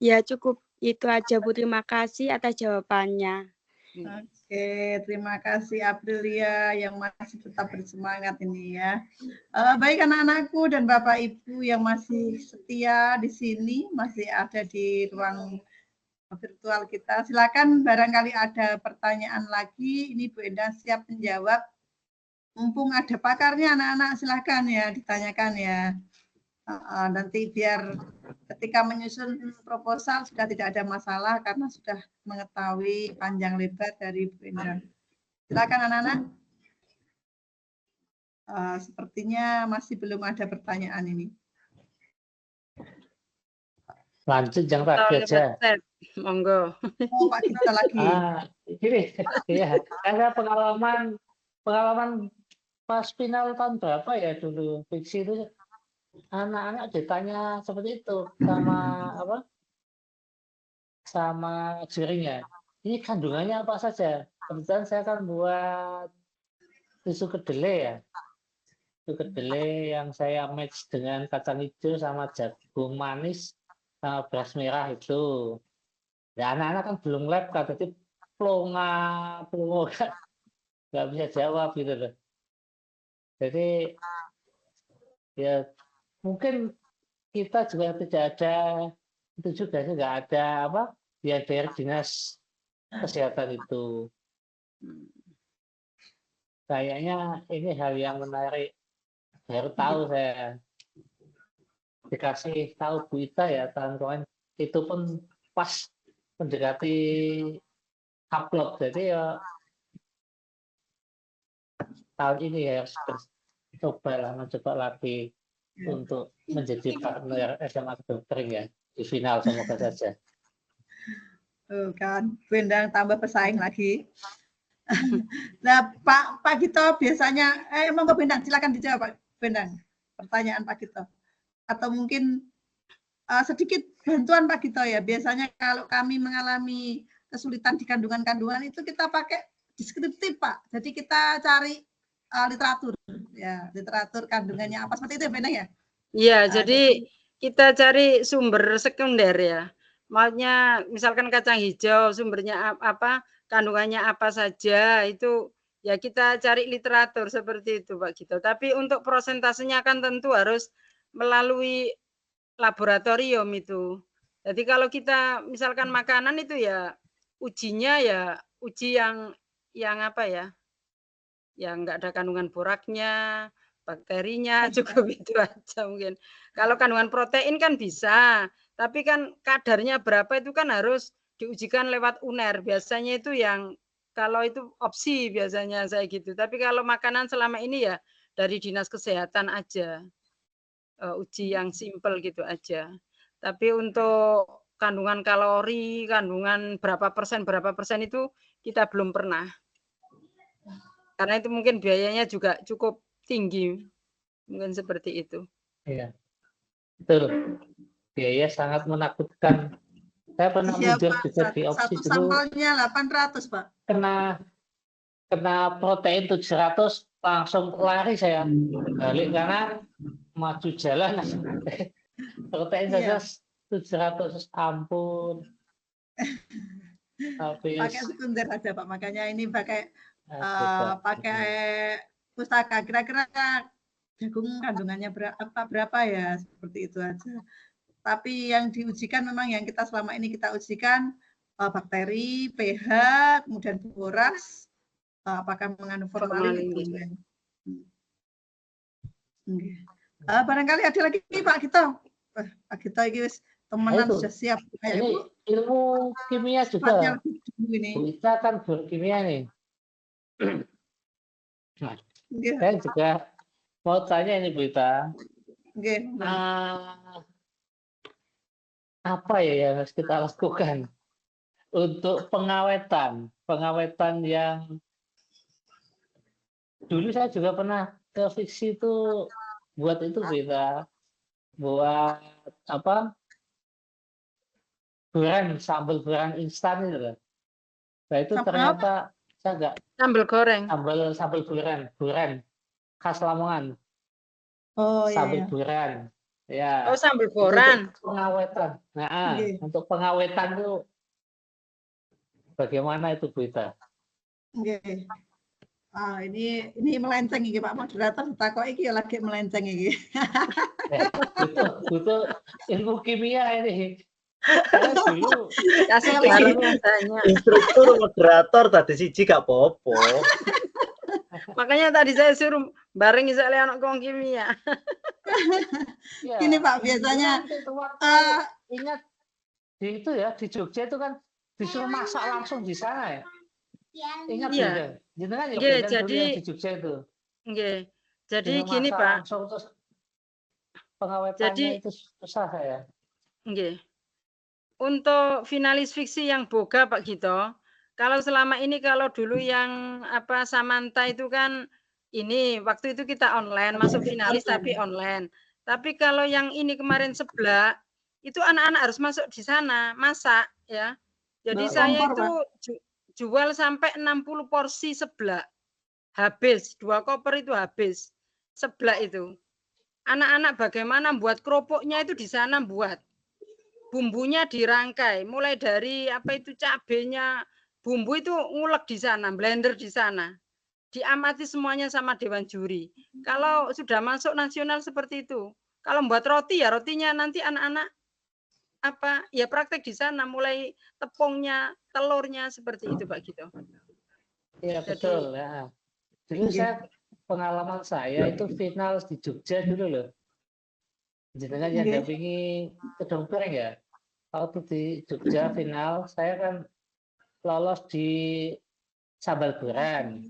Ya cukup itu aja Bu, terima kasih atas jawabannya. Oke, terima kasih Aprilia yang masih tetap bersemangat ini ya. Baik anak-anakku dan Bapak Ibu yang masih setia di sini, masih ada di ruang virtual kita. Silakan barangkali ada pertanyaan lagi. Ini Bu Endah siap menjawab. Mumpung ada pakarnya anak-anak, silakan ya ditanyakan ya. Nanti biar ketika menyusun proposal sudah tidak ada masalah karena sudah mengetahui panjang lebar dari Bu Endah. Silakan anak-anak. Sepertinya masih belum ada pertanyaan ini. Lanjut yang tadi aja. Monggo. Oh, Pak kita lagi. Gini, ya, ada pengalaman pas final tahun berapa ya dulu fiksi itu anak-anak ditanya seperti itu sama juringnya. Ini kandungannya apa saja? Kebetulan saya kan buat susu kedelai ya. Susu kedelai yang saya match dengan kacang hijau sama jagung manis sama beras merah itu. Ya anak-anak kan belum lab kan, jadi plongo nggak bisa jawab gitu loh. Jadi ya mungkin kita juga tidak ada itu juga sih, nggak ada dari dinas kesehatan itu. Kayaknya ini hal yang menarik, baru tahu saya dikasih tahu Bu Ita ya tahun kemarin, itu pun pas mendekati upload, jadi ya tahun ini ya harus mencoba lagi untuk menjadi partner SMA Dumpreng ya di final, semoga saja. Tuh kan, Bu Endang tambah pesaing lagi. Nah, Pak Gito biasanya, monggo Bu Endang, silakan dijawab Pak Bu Endang, pertanyaan Pak Gito. Atau mungkin sedikit bantuan Pak Gito ya, biasanya kalau kami mengalami kesulitan di kandungan-kandungan itu kita pakai deskriptif Pak, jadi kita cari literatur, ya literatur kandungannya apa seperti itu ya Bu Endang ya? Iya, jadi kita cari sumber sekunder ya. Maksudnya misalkan kacang hijau sumbernya apa, kandungannya apa saja, itu ya kita cari literatur seperti itu Pak Gito. Tapi untuk prosentasenya kan tentu harus melalui laboratorium itu. Jadi kalau kita misalkan makanan itu ya ujinya ya uji yang apa ya, yang enggak ada kandungan boraknya, bakterinya, cukup itu aja mungkin. Kalau kandungan protein kan bisa, tapi kan kadarnya berapa itu kan harus diujikan lewat UNER. Biasanya itu yang kalau itu opsi biasanya saya gitu. Tapi kalau makanan selama ini ya dari Dinas Kesehatan aja. Uji yang simpel gitu aja. Tapi untuk kandungan kalori, kandungan berapa persen itu kita belum pernah. Karena itu mungkin biayanya juga cukup tinggi. Mungkin seperti itu. Iya, betul. Biaya sangat menakutkan Saya pernah Iya, muncul Pak. juga di opsi Satu dulu sampelnya 800, Pak. kena protein 700 langsung lari saya balik karena maju jalan protein saja Iya, 700 ampun pakai habis sekunder aja, Pak. Makanya ini pakai Pak. pakai pustaka. Kira-kira jagung kandungannya berapa ya? Seperti itu aja. Tapi yang diujikan memang yang kita selama ini kita ujikan bakteri, pH, kemudian boras, apakah mengandung formalin itu. Barangkali ada lagi Pak Gito. Pak Gito ini temenan sudah siap. Ini ilmu kimia juga. Kita kan berkimia nih. Nah, saya juga mau tanya ini Bu Ita. Apa ya yang harus kita lakukan untuk pengawetan yang dulu saya juga pernah ke fiksi itu buat itu kita buat apa sambal goreng instan itu loh. Nah itu ternyata saya enggak sambal goreng sambal goreng khas Lamongan. Sambal goreng ya. Oh sambal goran. Pengawetan. Nah, untuk pengawetan itu bagaimana itu Bu Ita? Ini melenceng iki Pak moderator ditakoki iki lagi melenceng iki. Butuh ilmu kimia ini. Saya dulu kasih barangnya banyak. Instruktur moderator tadi siji gak apa-apa. Makanya tadi saya suruh bareng misalnya anak kong kimia. Ya, ini Pak biasanya ingat di itu ya di Jogja itu kan disuruh masak langsung di sana ya. Ingat ya. Jenengan ya jadi di Jogja itu. Nggih. Jadi gini Pak. Terus pengawetannya itu susah ya. Nggih. Untuk finalis fiksi yang boga Pak Gito, kalau selama ini kalau dulu yang Samantha itu kan ini waktu itu kita online masuk finalis tapi online. Tapi kalau yang ini kemarin sebelah itu anak-anak harus masuk di sana masak ya. Jadi saya itu jual sampai 60 porsi sebelah. Habis 2 koper itu habis. Sebelah itu. Anak-anak bagaimana buat kerupuknya itu di sana buat. Bumbunya dirangkai, mulai dari cabenya, bumbu itu ngulek di sana, blender di sana. Diamati semuanya sama dewan juri. Kalau sudah masuk nasional seperti itu. Kalau membuat roti ya rotinya nanti anak-anak praktek di sana, mulai tepungnya, telurnya seperti itu Pak Gito. Iya betul ya. Dulu pengalaman saya itu final di Jogja dulu loh. Jenengan yang dampingi Kedong Pireng ya. Waktu di Jogja final, saya kan lolos di sambal goreng.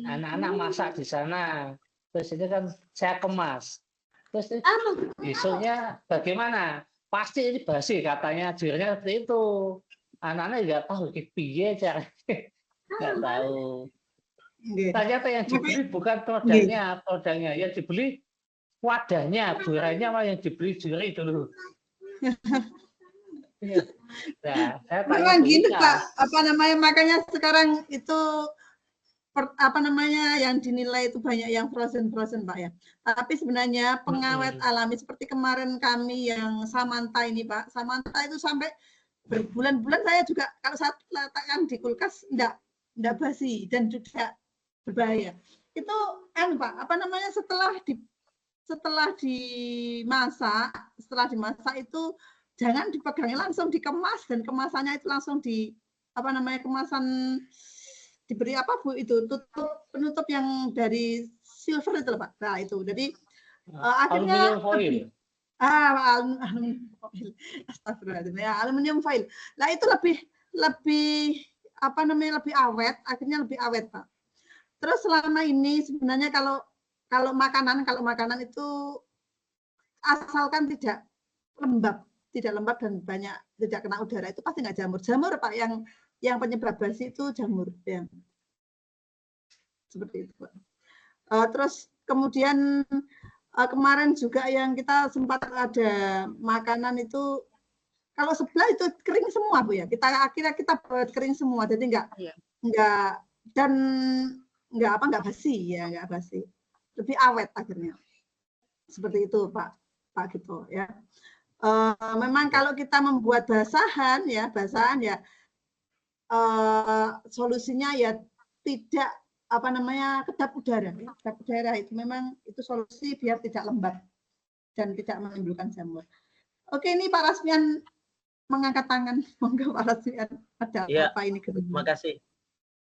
Anak-anak masak di sana. Terus ini kan saya kemas. Terus besoknya bagaimana? Pasti ini basi katanya jurinya seperti itu. Anak-anak nggak tahu piye caranya. Nggak tahu. Ternyata yang dibeli bukan produknya, yang dibeli wadahnya, gorengnya malah yang dibeli juri dulu. Nah, memang gini Pak, makanya sekarang itu yang dinilai itu banyak yang frozen Pak ya. Tapi sebenarnya pengawet alami seperti kemarin kami yang Samantha ini Pak, Samantha itu sampai berbulan-bulan saya juga kalau saya letakkan di kulkas enggak basi dan juga berbahaya. Itu Pak, setelah dimasak itu jangan dipegangi, langsung dikemas dan kemasannya itu langsung kemasan diberi penutup yang dari silver itu Pak. Nah itu jadi akhirnya aluminium foil. Nah itu lebih awet, akhirnya lebih awet Pak. Terus selama ini sebenarnya kalau makanan itu asalkan tidak lembab dan banyak tidak kena udara itu pasti nggak jamur Pak, yang penyebab basi itu jamur ya. Seperti itu Pak. Terus kemudian kemarin juga yang kita sempat ada makanan itu kalau sebelah itu kering semua Bu ya. Akhirnya kita buat kering semua, jadi enggak dan enggak basi ya, enggak basi. Lebih awet akhirnya. Seperti itu Pak Gito ya. Memang kalau kita membuat basahan ya solusinya ya tidak kedap udara ya. Kedap udara itu memang itu solusi biar tidak lembab dan tidak menimbulkan jamur. Oke, ini Pak Rasmian mengangkat tangan. Monggo Pak Rasmian, ada Ya, apa ini? terima kasih.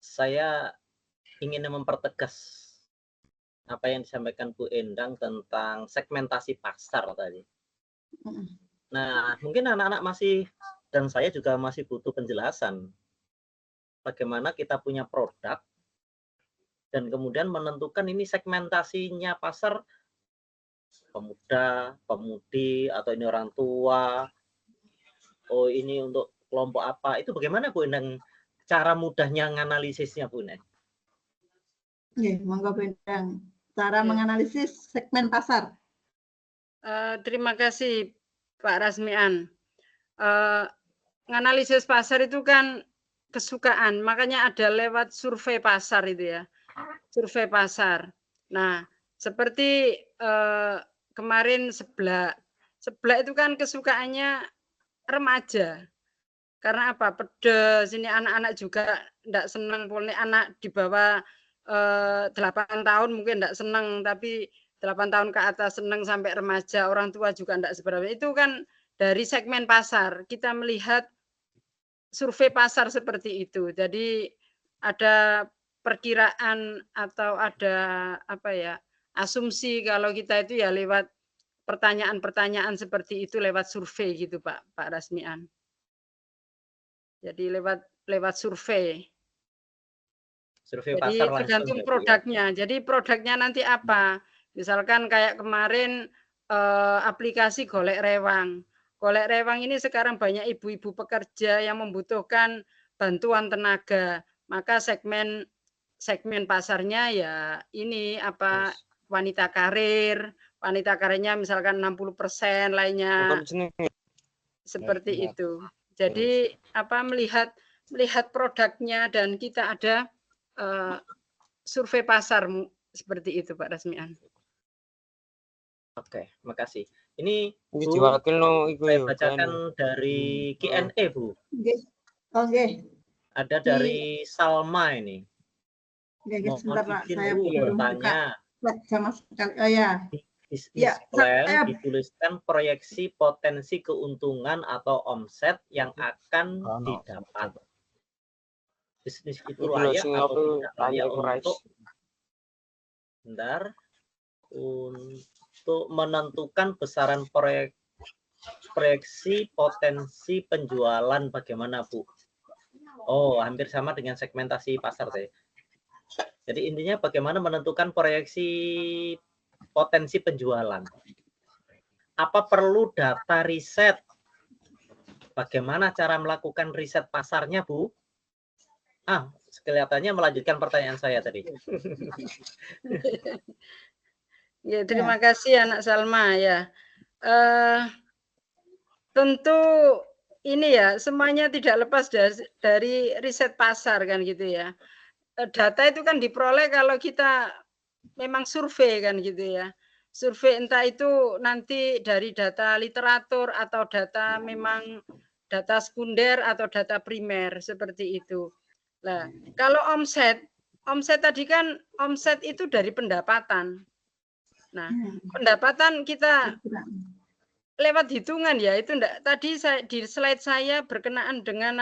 Saya ingin mempertegas apa yang disampaikan Bu Endang tentang segmentasi pasar tadi. Nah, mungkin anak-anak masih dan saya juga masih butuh penjelasan bagaimana kita punya produk dan kemudian menentukan ini segmentasinya pasar pemuda, pemudi, atau ini orang tua. Oh, ini untuk kelompok apa? Itu bagaimana Bu Endang cara mudahnya menganalisisnya Bu Endang? Monggo Bu Endang. Cara menganalisis segmen pasar. Terima kasih Pak Rasmian. Menganalisis pasar itu kan kesukaan, makanya ada lewat survei pasar itu ya. Survei pasar. Nah, seperti kemarin sebelah itu kan kesukaannya remaja. Karena apa? Pedes, ini anak-anak juga enggak senang, pokoknya anak di bawah 8 tahun mungkin enggak senang, tapi 8 tahun ke atas senang sampai remaja, orang tua juga enggak seberapa. Itu kan dari segmen pasar. Kita melihat survei pasar seperti itu. Jadi ada perkiraan atau ada asumsi kalau kita itu ya lewat pertanyaan-pertanyaan seperti itu lewat survei gitu Pak Rasmian. Jadi lewat survei. Survei Jadi pasar langsung tergantung ya, produknya. Jadi produknya nanti apa? Misalkan kayak kemarin aplikasi golek rewang. Golek rewang ini sekarang banyak ibu-ibu pekerja yang membutuhkan bantuan tenaga. Maka segmen pasarnya ya ini wanita karir. Wanita karirnya misalkan 60%, lainnya seperti itu. Jadi melihat produknya dan kita ada survei pasar seperti itu Pak Rasmian. Oke, makasih. Ini Bu, saya bacakan dari Q&A Bu. Oke. Ada dari Salma ini. Sebentar Pak, saya belum bertanya. Sama sekali. Oh ya. Bisnis plan dituliskan proyeksi potensi keuntungan atau omset yang akan didapat. Bisnis itu layak atau tidak layak untuk menentukan besaran proyeksi potensi penjualan bagaimana Bu? Oh, hampir sama dengan segmentasi pasar saya. Jadi intinya bagaimana menentukan proyeksi potensi penjualan. Apa perlu data riset? Bagaimana cara melakukan riset pasarnya, Bu? Kelihatannya melanjutkan pertanyaan saya tadi. Ya, terima kasih Anak Salma ya. Tentu ini ya semuanya tidak lepas dari riset pasar kan gitu ya. Data itu kan diperoleh kalau kita memang survei kan gitu ya. Survei entah itu nanti dari data literatur atau data memang data sekunder atau data primer seperti itu. Nah, kalau omset tadi kan omset itu dari pendapatan. Nah, pendapatan kita lewat hitungan ya, itu enggak. Tadi di slide saya berkenaan dengan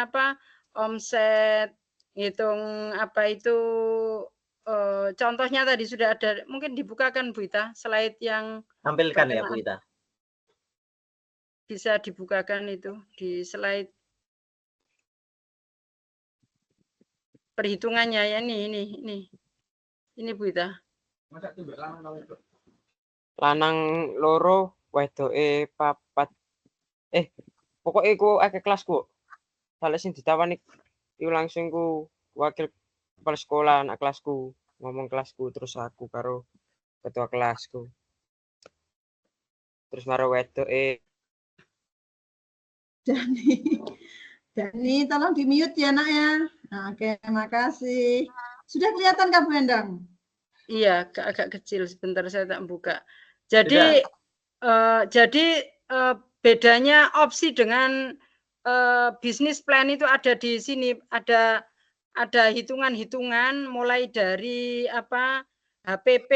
omset, hitung contohnya tadi sudah ada, mungkin dibukakan Bu Ita, slide yang tampilkan ya Bu Ita. Bisa dibukakan itu di slide perhitungannya ya, ini Bu Ita. Lanang loro wedoke papat. Pokoknya ku akeh kelasku. Salah sing ditawani iku langsung ku wakil kepala sekolah anak kelasku, ngomong kelasku terus aku karo ketua kelasku. Terus maro wedoke Dani, tolong di-mute ya, Nak ya. Nah, oke, makasih. Sudah kelihatan Kak Bu Endang? Iya, agak kecil. Sebentar saya tak buka. Jadi, bedanya opsi dengan bisnis plan itu ada di sini. Ada hitungan-hitungan mulai dari HPP,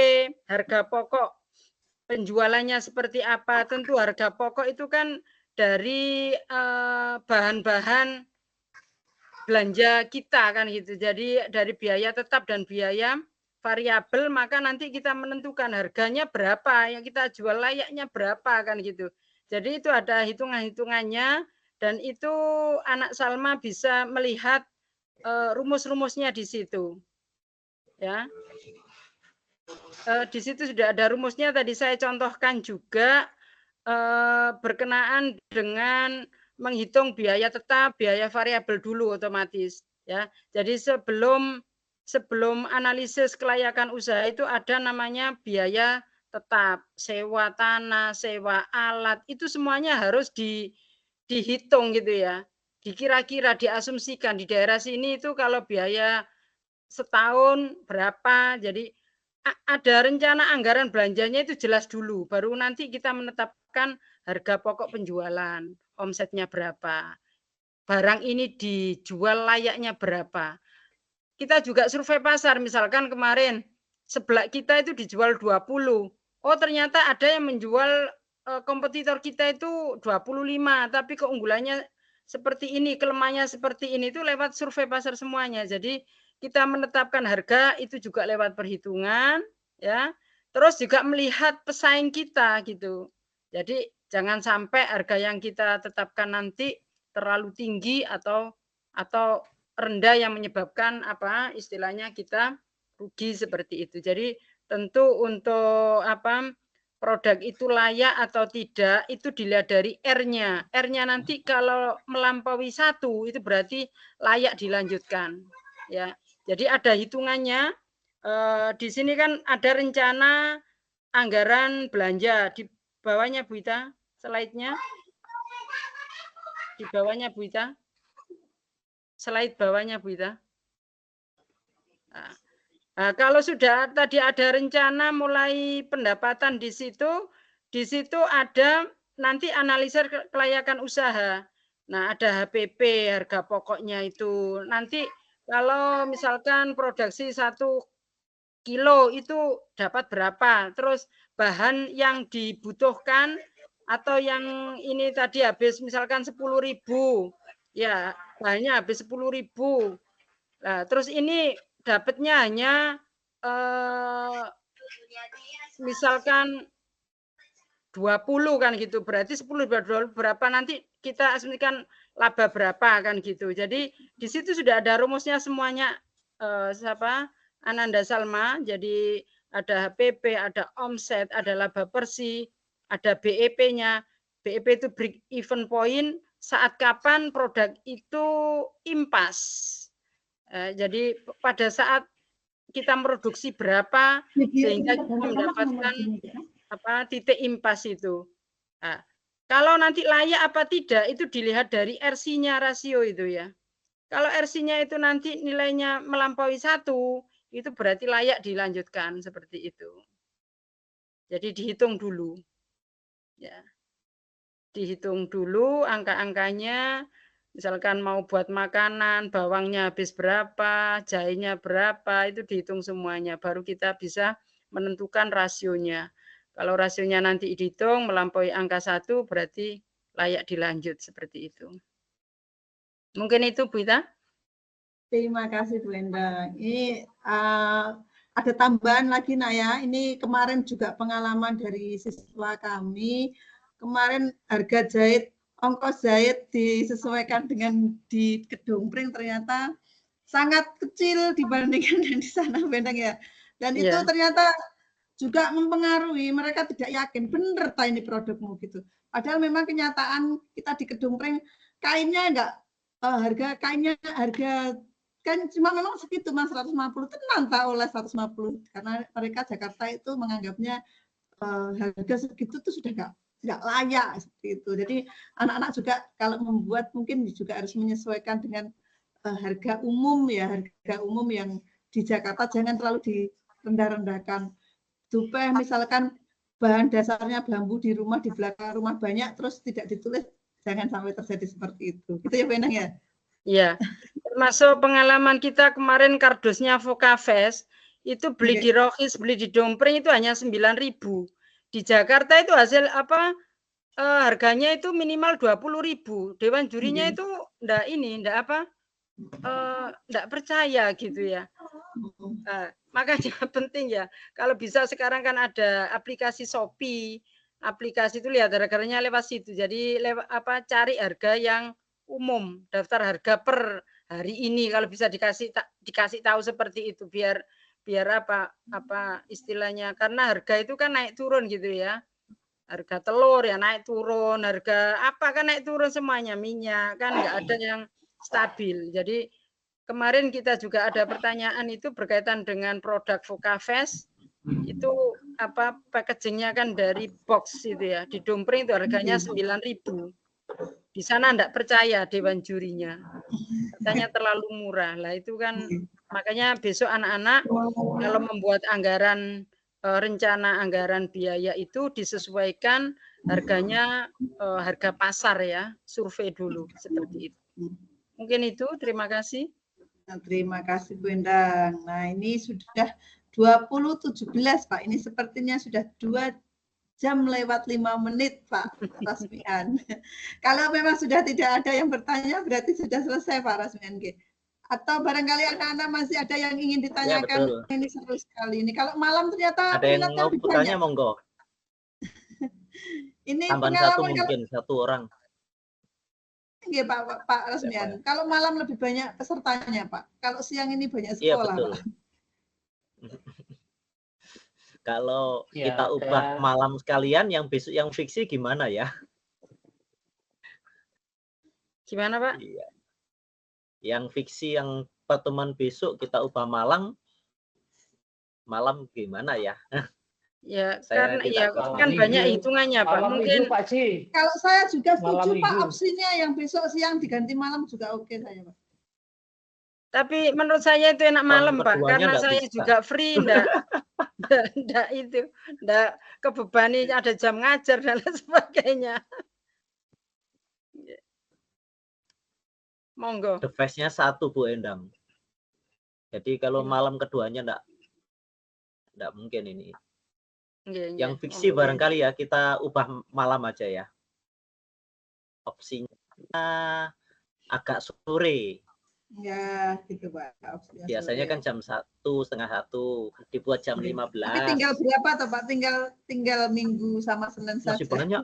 harga pokok, penjualannya seperti apa. Tentu harga pokok itu kan dari bahan-bahan belanja kita kan gitu. Jadi dari biaya tetap dan biaya variabel, maka nanti kita menentukan harganya berapa, yang kita jual layaknya berapa kan gitu. Jadi itu ada hitungan-hitungannya, dan itu anak Salma bisa melihat rumus-rumusnya di situ. Ya. Di situ sudah ada rumusnya, tadi saya contohkan juga berkenaan dengan menghitung biaya tetap, biaya variabel dulu otomatis ya. Jadi sebelum analisis kelayakan usaha itu ada namanya biaya tetap, sewa tanah, sewa alat, itu semuanya harus dihitung gitu ya. Dikira-kira, diasumsikan di daerah sini itu kalau biaya setahun berapa, jadi ada rencana anggaran belanjanya itu jelas dulu, baru nanti kita menetapkan harga pokok penjualan, omsetnya berapa, barang ini dijual layaknya berapa. Kita juga survei pasar, misalkan kemarin sebelah kita itu dijual 20, oh ternyata ada yang menjual kompetitor kita itu 25, tapi keunggulannya seperti ini, kelemahannya seperti ini, itu lewat survei pasar semuanya. Jadi kita menetapkan harga itu juga lewat perhitungan, ya. Terus juga melihat pesaing kita gitu. Jadi jangan sampai harga yang kita tetapkan nanti terlalu tinggi atau rendah yang menyebabkan istilahnya kita rugi seperti itu. Jadi tentu untuk produk itu layak atau tidak itu dilihat dari R-nya. R-nya nanti kalau melampaui 1 itu berarti layak dilanjutkan. Ya, jadi ada hitungannya. Di sini kan ada rencana anggaran belanja di bawahnya Bu Ita, slide-nya. Di bawahnya Bu Ita. Slide bawahnya Bu Ita. Nah, kalau sudah tadi ada rencana mulai pendapatan di situ ada nanti analisa kelayakan usaha. Nah, ada HPP, harga pokoknya itu. Nanti kalau misalkan produksi 1 kilo itu dapat berapa, terus bahan yang dibutuhkan atau yang ini tadi habis misalkan 10.000, ya bahannya habis 10.000. Nah, terus ini dapatnya hanya misalkan 20 kan gitu, berarti 10 berapa, nanti kita asumsikan laba berapa kan gitu. Jadi di situ sudah ada rumusnya semuanya, Ananda Salma. Jadi ada HPP, ada omset, ada laba bersih, ada BEP-nya. BEP itu break even point, saat kapan produk itu impas. Jadi pada saat kita produksi berapa sehingga kita mendapatkan titik impas itu. Nah, kalau nanti layak apa tidak itu dilihat dari RC-nya, rasio itu ya. Kalau RC-nya itu nanti nilainya melampaui 1, itu berarti layak dilanjutkan seperti itu. Jadi dihitung dulu. Ya. Dihitung dulu angka-angkanya. Misalkan mau buat makanan, bawangnya habis berapa, jahenya berapa, itu dihitung semuanya. Baru kita bisa menentukan rasionya. Kalau rasionya nanti dihitung melampaui angka 1, berarti layak dilanjut seperti itu. Mungkin itu Bu Ita. Terima kasih Bu Endang. Ini ada tambahan lagi Nak ya. Ini kemarin juga pengalaman dari siswa kami. Kemarin harga jahit, ongkos jahit disesuaikan dengan di Kedung Pring ternyata sangat kecil dibandingkan yang di sana Bu Endang ya. Dan itu ternyata juga mempengaruhi, mereka tidak yakin bener tak ini produkmu gitu. Padahal memang kenyataan kita di Kedung Pring kainnya enggak harga kainnya kan cuma memang segitu Mas 150, tenang tak oleh 150 karena mereka Jakarta itu menganggapnya harga segitu tuh sudah nggak layak seperti itu. Jadi anak-anak juga kalau membuat mungkin juga harus menyesuaikan dengan harga umum ya, harga umum yang di Jakarta jangan terlalu direndah-rendahkan. Supaya misalkan bahan dasarnya bambu di rumah, di belakang rumah banyak, terus tidak ditulis, jangan sampai terjadi seperti itu. Gitu ya Bu Endang ya? Iya, termasuk pengalaman kita kemarin kardusnya Vokafest, itu beli di Rohis, beli di Dompring itu hanya 9.000. Di Jakarta itu hasil apa harganya itu minimal 20.000. Dewan jurinya itu enggak percaya gitu ya. Makanya penting ya, kalau bisa sekarang kan ada aplikasi Shopee, aplikasi itu lihat harganya lewat situ. Jadi cari harga yang umum, daftar harga per hari ini, kalau bisa dikasih tahu seperti itu biar apa istilahnya, karena harga itu kan naik turun gitu ya. Harga telur ya naik turun, harga apa kan naik turun semuanya, minyak kan nggak ada yang stabil. Jadi kemarin kita juga ada pertanyaan itu berkaitan dengan produk Vokafest, itu apa packagingnya kan dari box itu ya, di Dompring itu harganya 9.000. Di sana enggak percaya dewan jurinya, katanya terlalu murah. Lah itu kan makanya besok anak-anak kalau membuat anggaran rencana anggaran biaya itu disesuaikan harganya harga pasar ya, survei dulu seperti itu. Mungkin itu, terima kasih. Terima kasih Bu Endang. Nah ini sudah 20.17 Pak, ini sepertinya sudah 2 jam lewat 5 menit Pak Rasmian. Kalau memang sudah tidak ada yang bertanya berarti sudah selesai Pak Rasmian. Atau barangkali anak-anak masih ada yang ingin ditanyakan. Ya, ini seru sekali ini. Kalau malam ternyata ada yang mau bertanya monggo. Ini tambahan satu mungkin satu orang. Iya Pak Rasmian. Kalau malam lebih banyak pesertanya Pak. Kalau siang ini banyak sekolah. Iya betul. Pak. Kalau kita ubah malam sekalian, yang besok yang fiksi gimana ya? Gimana Pak? Iya. Yang fiksi yang pertemuan besok kita ubah malam gimana ya? Ya, karena ya kan banyak hitungannya Pak. Mungkin Pak kalau saya juga setuju Pak, opsinya yang besok siang diganti malam juga oke saya Pak. Tapi menurut saya itu enak malam Pak, karena saya bisa. Juga free enggak kebebani ada jam ngajar dan lain sebagainya. Monggo. The face-nya satu Bu Endang. Jadi kalau malam keduanya enggak mungkin ini. Yang fiksi barangkali ya kita ubah malam aja ya. Opsinya agak sore. Ya, gitu Pak. Opsinya biasanya sore. Kan jam 1:30 dibuat jam 15. Tapi tinggal berapa toh Pak? Tinggal Minggu sama Senin saja. Masih banyak.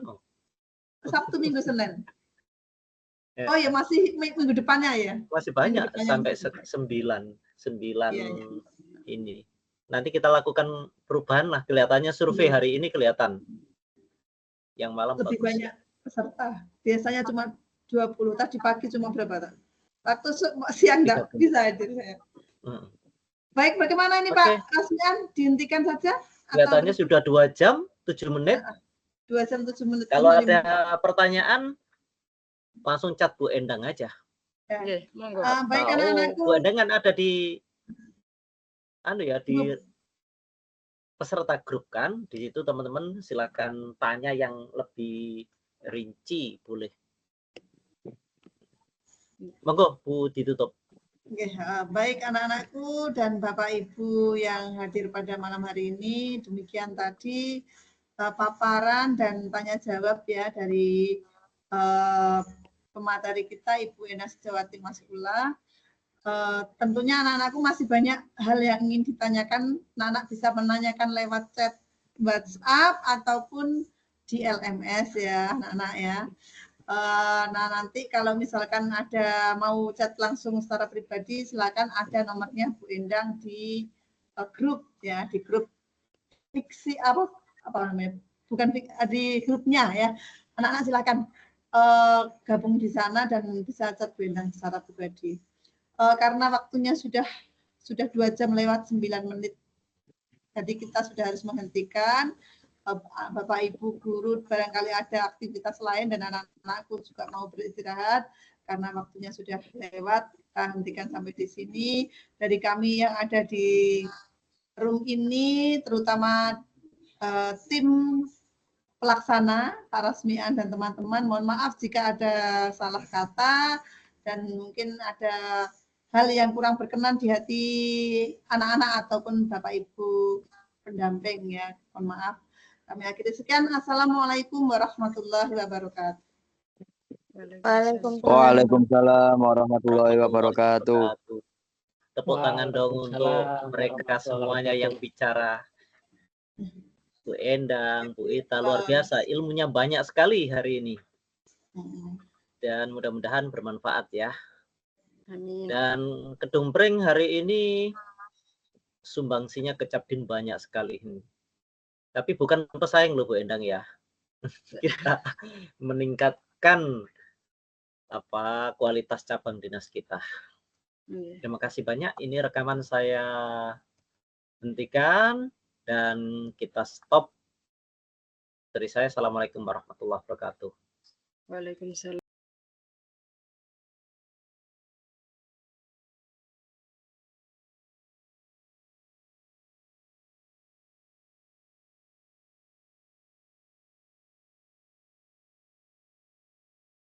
Sabtu, Minggu, Senin. Oh ya masih minggu depannya ya? Masih banyak sampai 9 ya. Ini. Nanti kita lakukan perubahan lah, kelihatannya survei hari ini kelihatan. Yang malam lebih bagus. Banyak peserta. Biasanya cuma 20, tadi pagi cuma berapa? Waktu siang enggak bisa hadir saya. Baik, bagaimana ini Pak Rasmian? Dihentikan saja? Kelihatannya sudah 2 jam 7 menit. 2 jam 7 menit. Kalau ada pertanyaan langsung chat Bu Endang aja. Ya. Baik anak-anakku. Bu Endang kan ada di di peserta grup kan, di situ teman-teman silakan tanya yang lebih rinci boleh. Monggo Bu ditutup. Oke, baik anak-anakku dan Bapak Ibu yang hadir pada malam hari ini, demikian tadi paparan dan tanya jawab ya dari pemateri kita Ibu Ena Sejawati Masula. Tentunya anak-anakku masih banyak hal yang ingin ditanyakan, anak-anak bisa menanyakan lewat chat WhatsApp ataupun di LMS ya anak-anak ya. Nah nanti kalau misalkan ada mau chat langsung secara pribadi silakan, ada nomornya Bu Endang di grup ya, di grup fiksi apa namanya, bukan di grupnya ya, anak-anak silakan gabung di sana dan bisa chat Bu Endang secara pribadi. Karena waktunya sudah 2 jam lewat 9 menit. Jadi kita sudah harus menghentikan. Bapak Ibu guru barangkali ada aktivitas lain dan anak-anakku juga mau beristirahat karena waktunya sudah lewat. Kita hentikan sampai di sini. Dari kami yang ada di room ini, terutama tim pelaksana, Pak Rasmian dan teman-teman, mohon maaf jika ada salah kata dan mungkin ada hal yang kurang berkenan di hati anak-anak ataupun Bapak Ibu pendamping ya, mohon maaf. Kami akhiri sekian. Assalamualaikum warahmatullahi wabarakatuh. Waalaikumsalam warahmatullahi wabarakatuh. Tepuk tangan dong untuk mereka semuanya yang bicara. Bu Endang, Bu Ita, luar biasa. Ilmunya banyak sekali hari ini. Dan mudah-mudahan bermanfaat ya. Amin. Dan Kedungbreng hari ini sumbangsinya ke Capdin banyak sekali. Tapi bukan pesaing loh Bu Endang ya. Kita meningkatkan kualitas cabang dinas kita. Terima kasih banyak. Ini rekaman saya hentikan dan kita stop. Dari saya, assalamualaikum warahmatullahi wabarakatuh. Waalaikumsalam.